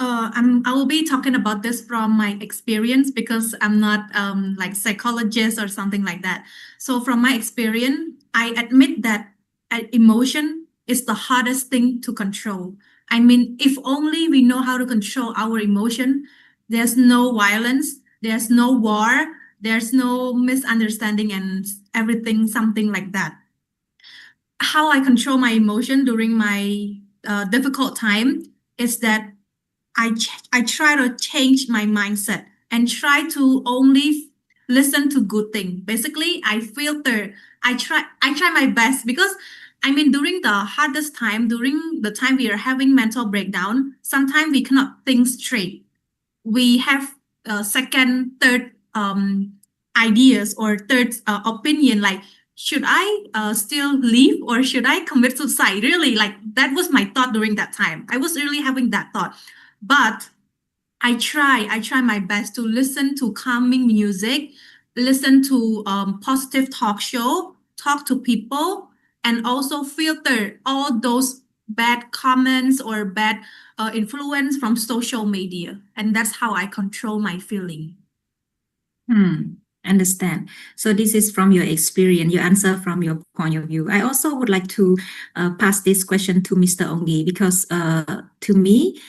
I will be talking about this from my experience because I'm not like psychologist or something like that. So from my experience, I admit that emotion is the hardest thing to control. I mean, if only we know how to control our emotion, there's no violence, there's no war, there's no misunderstanding and everything, something like that. How I control my emotion during my difficult time is that I try to change my mindset and try to only listen to good things. Basically, I filter. I try my best because I mean during the hardest time, during the time we are having mental breakdown, sometimes we cannot think straight. We have second, third ideas or third opinion like should I still live or should I commit suicide? Really, like that was my thought during that time. I was really having that thought. But I try my best to listen to calming music, listen to positive talk show, talk to people, and also filter all those bad comments or bad influence from social media. And that's how I control my feeling. Understand. So this is from your experience, your answer from your point of view. I also would like to pass this question to Mr. Ongi because to me,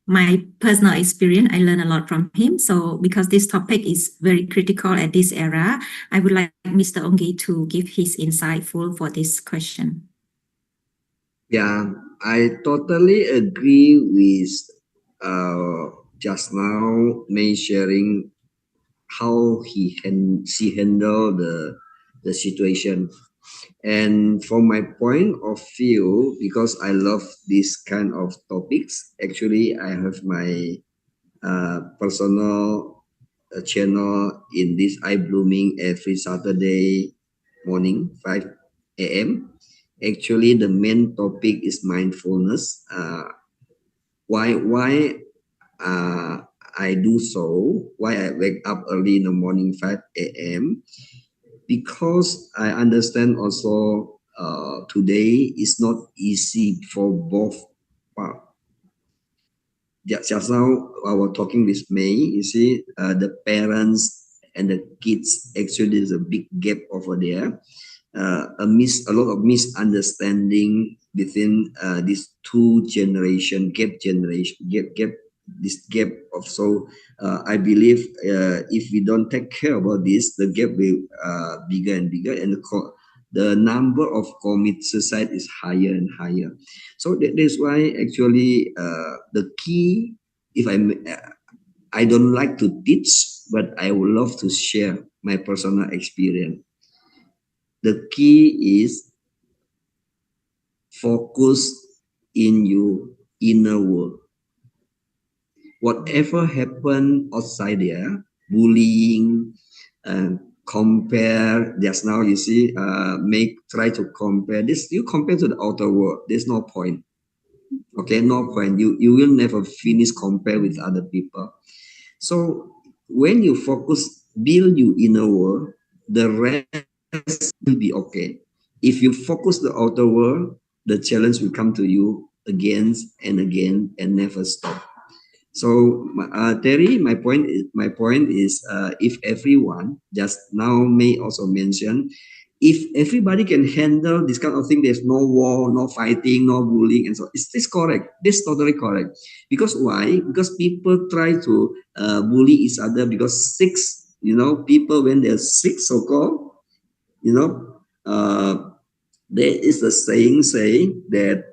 my personal experience, I learned a lot from him. So because this topic is very critical at this era, I would like Mr. Ongi to give his insightful for this question. Yeah, I totally agree with just now May sharing how she handled the situation. And from my point of view, because I love this kind of topics, actually I have my personal channel in this iBlooming every Saturday morning, 5 a.m. Actually, the main topic is mindfulness. Why I do so? Why I wake up early in the morning, 5 a.m. Because I understand also today is not easy for both parts. Just now I was talking with May, you see, the parents and the kids, actually there's a big gap over there. A lot of misunderstanding between these two generation, this gap of, so I believe if we don't take care about this, the gap will bigger and bigger, and the number of commit suicide is higher and higher. So that's why actually the key, if I don't like to teach, but I would love to share my personal experience. The key is focus in your inner world. Whatever happened outside there, bullying, compare. Just now you see, try to compare this. You compare to the outer world. There's no point. Okay, no point. You will never finish compare with other people. So when you focus, build your inner world, the rest will be okay. If you focus the outer world, the challenge will come to you again and again and never stop. So Terry, my point is if everyone, just now May also mentioned, if everybody can handle this kind of thing, there's no war, no fighting, no bullying, and so is this correct? This is totally correct. Because why? Because people try to bully each other because sick, people when they're sick, so-called, there is a saying that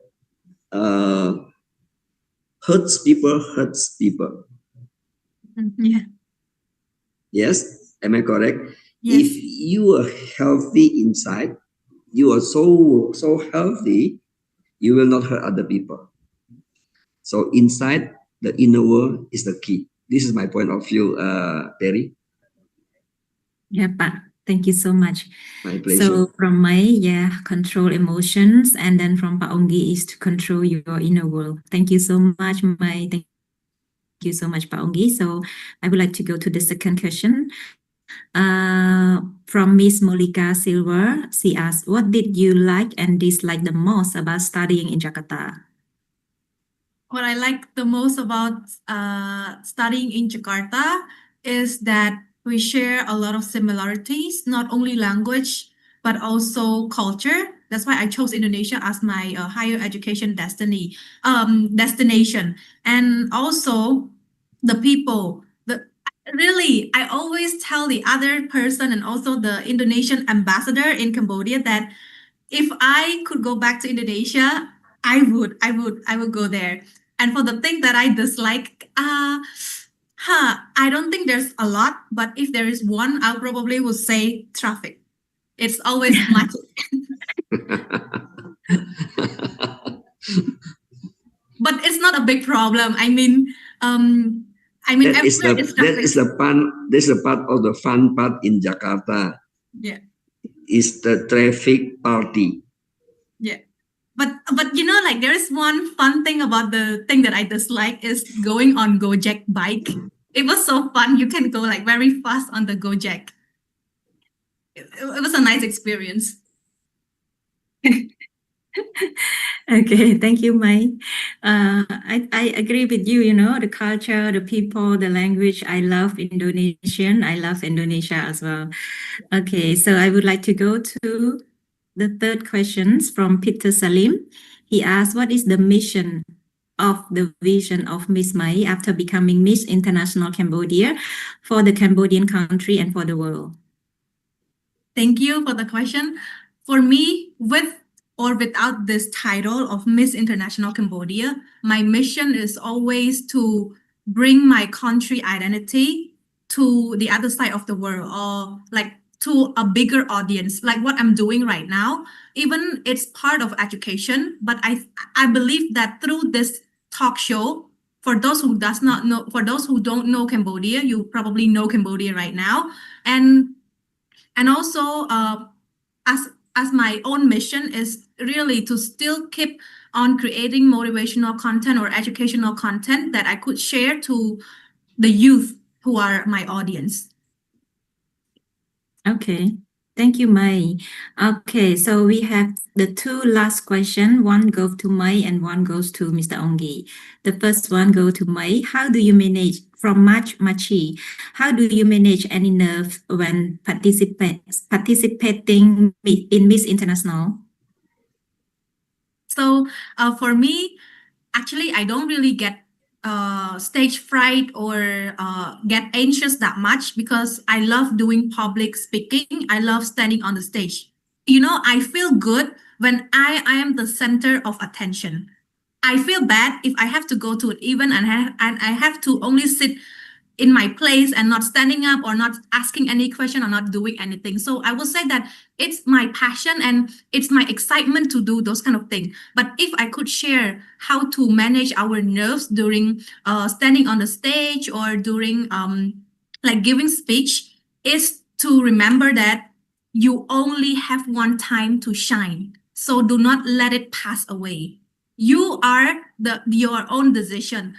hurts people. Yeah. Yes, am I correct? Yes. If you are healthy inside, you are so healthy, you will not hurt other people. So inside, the inner world is the key. This is my point of view, Terry. Yeah, Pak. Thank you so much. My pleasure. So from May, control emotions, and then from Pak Onggi is to control your inner world. Thank you so much, May. Thank you so much, Pak Onggi. So I would like to go to the second question. From Miss Molika Silver, she asked, what did you like and dislike the most about studying in Jakarta? What I like the most about studying in Jakarta is that we share a lot of similarities, not only language, but also culture. That's why I chose Indonesia as my higher education destination. And also the people, really, I always tell the other person and also the Indonesian ambassador in Cambodia that if I could go back to Indonesia, I would go there. And for the thing that I dislike, I don't think there's a lot, but if there is one, I probably would say traffic. It's always much. But it's not a big problem. I mean, that is the fun. This is a part of the fun part in Jakarta. Yeah. Is the traffic party. Yeah. But like there is one fun thing about the thing that I dislike is going on Gojek bike. It was so fun. You can go like very fast on the Gojek. It was a nice experience. Okay, thank you, Mai. I agree with you, you know, the culture, the people, the language. I love Indonesian. I love Indonesia as well. Okay, so I would like to go to the third questions from Peter Salim. He asked, what is the mission of the vision of Miss Mai after becoming Miss International Cambodia for the Cambodian country and for the world? Thank you for the question. For me, with or without this title of Miss International Cambodia, my mission is always to bring my country identity to the other side of the world, or like to a bigger audience, like what I'm doing right now. Even it's part of education, but I believe that through this talk show, for those who does not know, for those who don't know Cambodia, you probably know Cambodia right now, and also as my own mission is really to still keep on creating motivational content or educational content that I could share to the youth who are my audience. Okay, thank you, Mai. Okay, so we have the two last question. One goes to Mai and one goes to Mr. Ongi. The first one goes to Mai. How do you manage from Machi? How do you manage any nerves when participating in Miss International? So for me, actually, I don't really get stage fright or get anxious that much because I love doing public speaking. I love standing on the stage. You know, I feel good when I am the center of attention. I feel bad if I have to go to an event and I have to only sit in my place and not standing up or not asking any question or not doing anything. So I will say that it's my passion and it's my excitement to do those kind of things. But if I could share how to manage our nerves during standing on the stage or during like giving speech, is to remember that you only have one time to shine. So do not let it pass away. You are your own decision.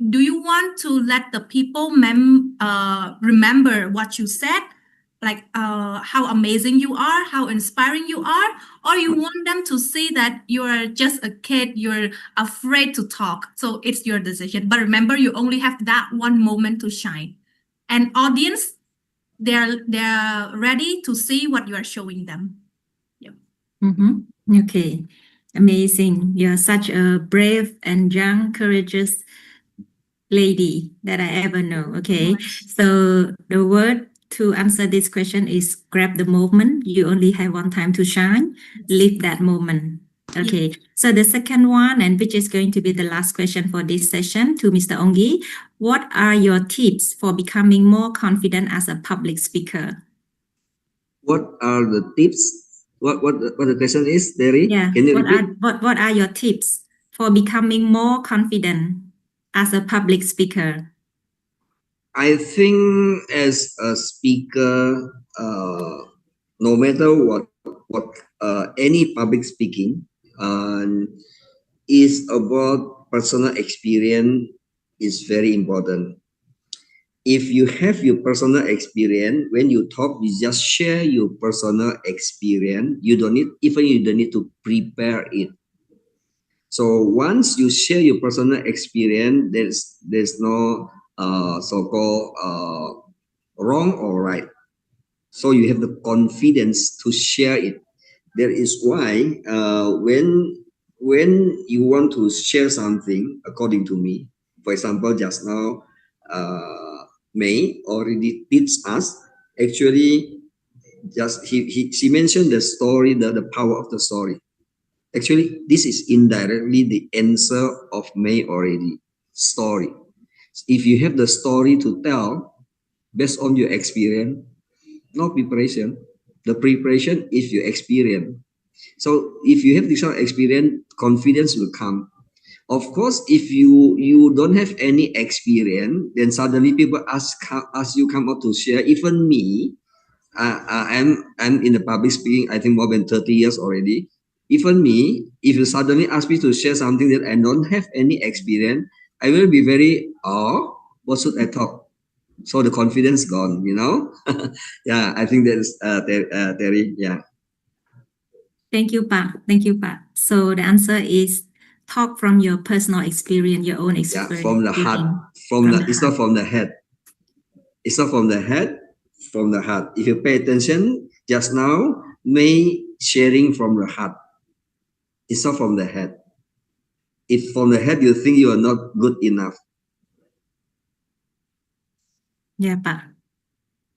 Do you want to let the people remember what you said, like how amazing you are, how inspiring you are, or you want them to see that you're just a kid, you're afraid to talk? So it's your decision. But remember, you only have that one moment to shine. And audience, they're ready to see what you are showing them. Yep. Okay, amazing. You're such a brave and young, courageous lady that I ever know. Okay, so the word to answer this question is grab the moment. You only have one time to shine. Live that moment. Okay, so the second one, and which is going to be the last question for this session, to Mr. Ongi. What are your tips for becoming more confident as a public speaker? What are the tips? What the question is, Terry? Yeah. Can you repeat? What are your tips for becoming more confident as a public speaker? I think as a speaker, no matter what any public speaking is about personal experience is very important. If you have your personal experience, when you talk, you just share your personal experience. You don't need to prepare it. So once you share your personal experience, there's no so-called wrong or right. So you have the confidence to share it. That is why when you want to share something, according to me, for example, just now, May already teach us. Actually, just she mentioned the story, the power of the story. Actually, this is indirectly the answer of May already. Story. If you have the story to tell based on your experience, no preparation. The preparation is your experience. So if you have this kind of experience, confidence will come. Of course, if you don't have any experience, then suddenly people ask you come out to share. Even me, I'm in the public speaking, I think more than 30 years already. Even me, if you suddenly ask me to share something that I don't have any experience, I will be very, what should I talk? So the confidence gone, you know? Yeah, I think that's Terry, yeah. Thank you, Pa. Thank you, Pa. So the answer is talk from your personal experience, your own Yeah, experience. from the heart. It's not from the head. It's not from the head, from the heart. If you pay attention just now, May sharing from the heart. It's not from the head. If from the head you think you are not good enough. Yeah, Pa.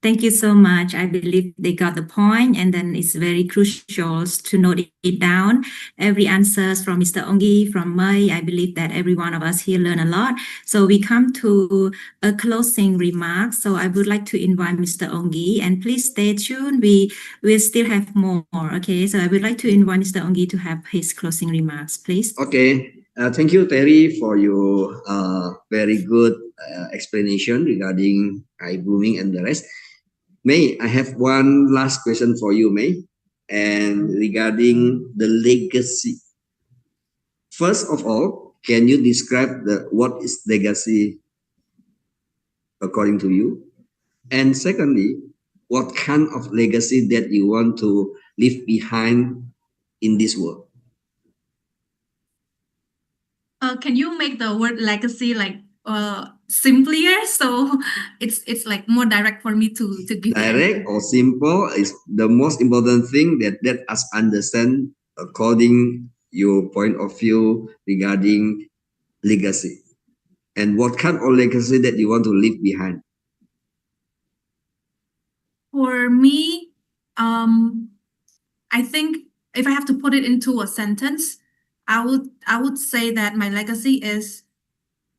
Thank you so much. I believe they got the point, and then it's very crucial to note it down. Every answers from Mr. Ongi, from Mai, I believe that every one of us here learn a lot. So we come to a closing remark. So I would like to invite Mr. Ongi, and please stay tuned. We will still have more. Okay, so I would like to invite Mr. Ongi to have his closing remarks, please. Okay. Thank you, Terry, for your very good explanation regarding iBlooming and the rest. May, I have one last question for you, May, and regarding the legacy. First of all, can you describe what is legacy according to you? And secondly, what kind of legacy that you want to leave behind in this world? Can you make the word legacy like simpler, so it's like more direct for me to give direct or simple is the most important thing that let us understand according your point of view regarding legacy and what kind of legacy that you want to leave behind. For me, I think if I have to put it into a sentence, I would say that my legacy is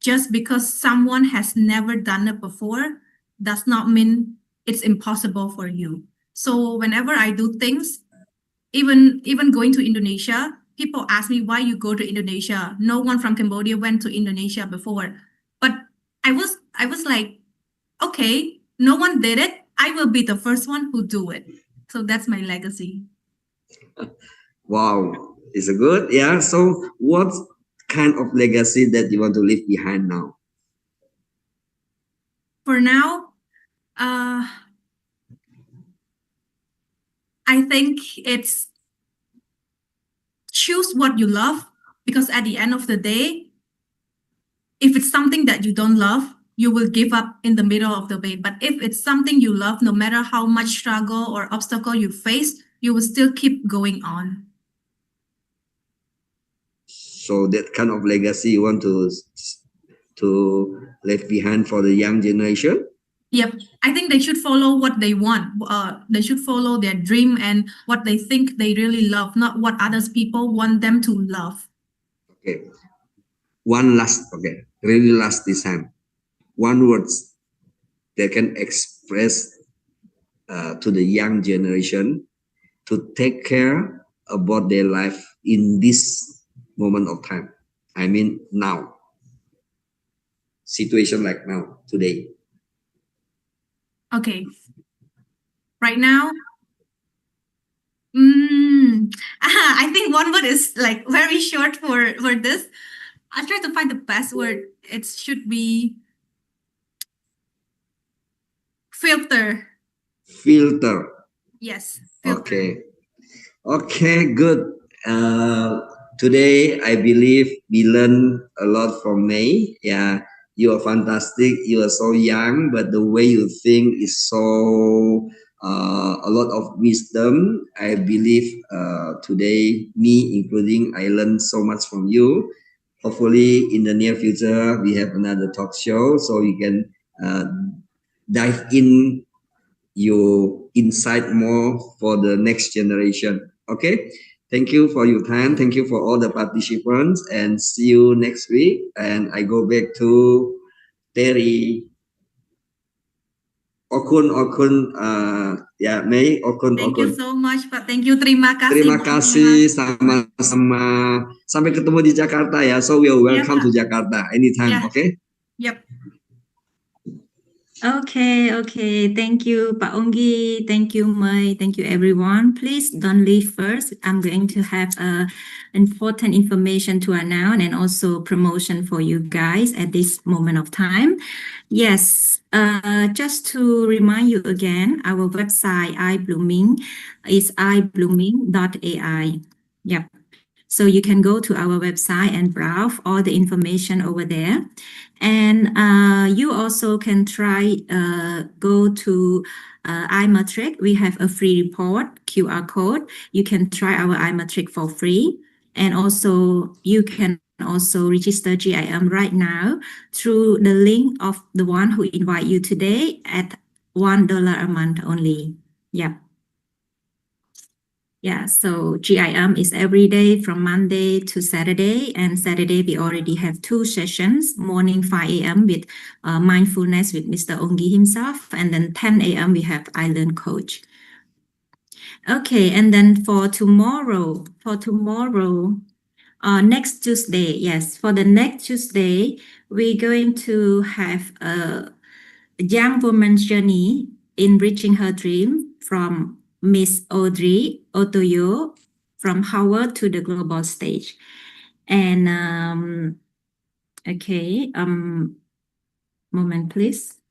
just because someone has never done it before does not mean it's impossible for you. So whenever I do things, even going to Indonesia, people ask me why you go to Indonesia. No one from Cambodia went to Indonesia before. But I was like, okay, no one did it. I will be the first one who do it. So that's my legacy. Wow, it's a good. Yeah. So what kind of legacy that you want to leave behind now? For now, I think it's choose what you love, because at the end of the day, if it's something that you don't love, you will give up in the middle of the way. But if it's something you love, no matter how much struggle or obstacle you face, you will still keep going on. So that kind of legacy you want to leave behind for the young generation? Yep. I think they should follow what they want. They should follow their dream and what they think they really love, not what others people want them to love. Okay. One last, okay, really last this time. One words that can express to the young generation to take care about their life in this moment of time. I mean now. Situation like now, today. Okay. Right now, I think one word is like very short for this. I'll try to find the best word. It should be filter. Filter. Yes. Filter. Okay. Okay, good. Today, I believe we learned a lot from May. Yeah, you are fantastic. You are so young, but the way you think is so a lot of wisdom. I believe today, me including, I learned so much from you. Hopefully, in the near future, we have another talk show so you can dive in your insight more for the next generation. Okay. Thank you for your time. Thank you for all the participants, and see you next week. And I go back to Terry. Okun, ya Mei, Okun. Thank you so much, Pak. Thank you. Terima kasih. Terima kasih, sama-sama. Sampai ketemu di Jakarta ya. So we are welcome to Jakarta anytime. Yeah. Okay. Yep. Okay. Thank you, Pak Onggi. Thank you, Mai. Thank you, everyone. Please don't leave first. I'm going to have important information to announce and also promotion for you guys at this moment of time. Yes, just to remind you again, our website, iBlooming, is iBlooming.ai. Yep. So you can go to our website and browse all the information over there. And you also can try go to iMatric. We have a free report QR code. You can try our iMatric for free. And also you can also register GIM right now through the link of the one who invite you today at $1 a month only. Yeah. Yeah, so GIM is every day from Monday to Saturday, and Saturday we already have 2 sessions, morning 5 a.m. with mindfulness with Mr. Onggi himself, and then 10 a.m. we have Island Coach. Okay, and then for tomorrow, next Tuesday, yes, for the next Tuesday, we're going to have a young woman's journey in reaching her dream from Miss Audrey Otoyo from Howard to the global stage. And okay, moment please.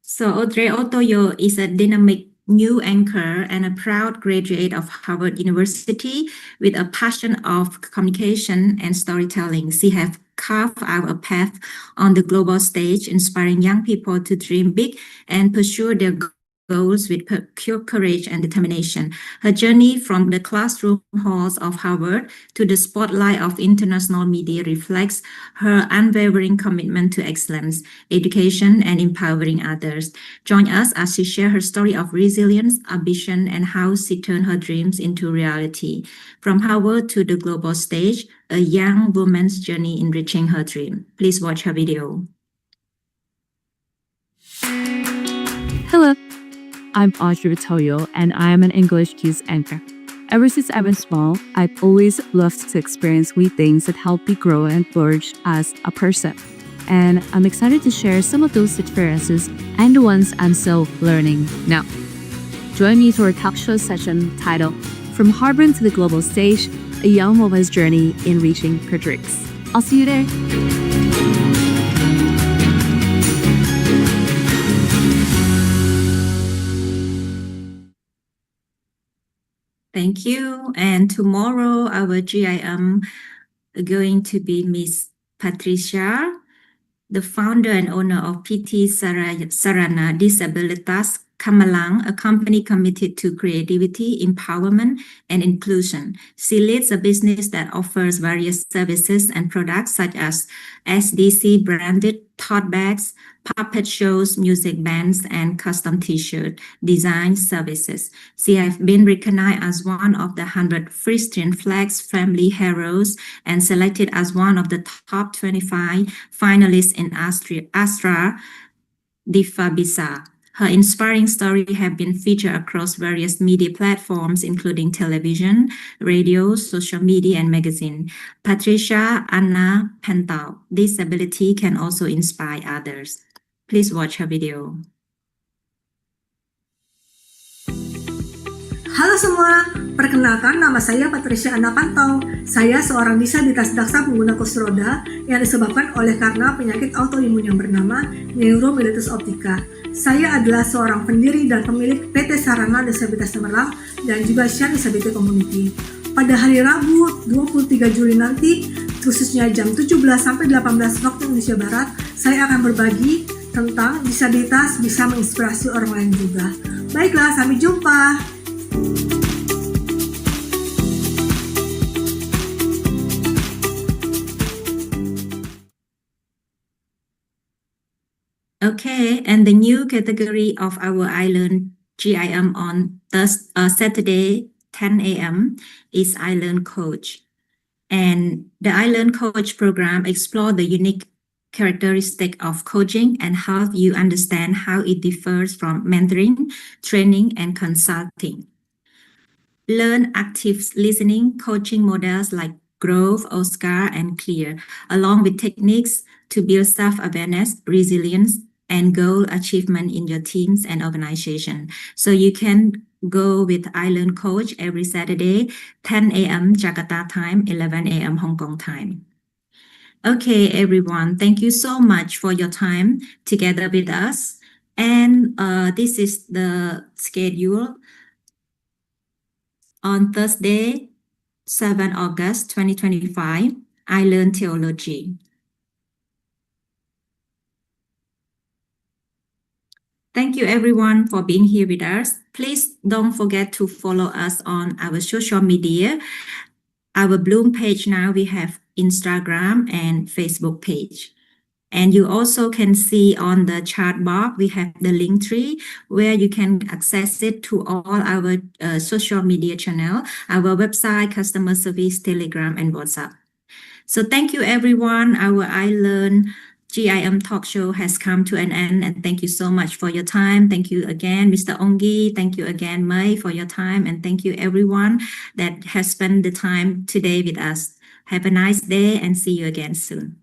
So Audrey Otoyo is a dynamic new anchor and a proud graduate of Harvard University with a passion of communication and storytelling. She has carved out a path on the global stage, inspiring young people to dream big and pursue their goals with pure courage and determination. Her journey from the classroom halls of Harvard to the spotlight of international media reflects her unwavering commitment to excellence, education, and empowering others. Join us as she shares her story of resilience, ambition, and how she turned her dreams into reality. From Harvard to the global stage, a young woman's journey in reaching her dream. Please watch her video. Hello, I'm Audrey Toyo, and I am an English Kids anchor. Ever since I was small, I've always loved to experience new things that help me grow and flourish as a person. And I'm excited to share some of those experiences and the ones I'm still learning now. Join me for a talk show session titled From Harvard to the Global Stage, a young woman's journey in reaching her dreams. I'll see you there. Thank you. And tomorrow, our GIM going to be Miss Patricia, the founder and owner of PT Sarana Disabilitas Kamalang, a company committed to creativity, empowerment, and inclusion. She leads a business that offers various services and products such as SDC branded tote bags, puppet shows, music bands, and custom t-shirt design services. She has been recognized as one of the 100 Frisian Flags Family Heroes and selected as one of the top 25 finalists in Astra Difabisa. Her inspiring story have been featured across various media platforms, including television, radio, social media, and magazine. Patricia Anna Pental. This ability can also inspire others. Please watch her video. Halo semua, perkenalkan nama saya Patricia Anna Pantau. Saya seorang disabilitas daksa pengguna kursi roda yang disebabkan oleh karena penyakit autoimun yang bernama neuromyelitis optica. Saya adalah seorang pendiri dan pemilik PT Sarana Disabilitas Semarang dan juga Share Disability Community. Pada hari Rabu 23 Juli nanti, khususnya jam 17 sampai 18 waktu Indonesia Barat, saya akan berbagi tentang disabilitas bisa menginspirasi orang lain juga. Baiklah, sampai jumpa. Okay, and the new category of our Island GIM on Saturday 10 a.m. is Island Coach. And the Island Coach program explores the unique characteristic of coaching and help you understand how it differs from mentoring, training, and consulting. Learn active listening coaching models like growth, Oscar, and clear, along with techniques to build self-awareness, resilience, and goal achievement in your teams and organization. So you can go with I Learn Coach every Saturday, 10 a.m. Jakarta time, 11 a.m. Hong Kong time. Okay, everyone, thank you so much for your time together with us. And this is the schedule on Thursday, 7 August 2025, I Learn Theology. Thank you everyone for being here with us. Please don't forget to follow us on our social media. Our Bloom page now, we have Instagram and Facebook page. And you also can see on the chat box, we have the link tree where you can access it to all our social media channel, our website, customer service, Telegram, and WhatsApp. So thank you everyone. Our I Learn GIM talk show has come to an end, and thank you so much for your time. Thank you again, Mr. Ongi. Thank you again, Mai, for your time, and thank you everyone that has spent the time today with us. Have a nice day and see you again soon.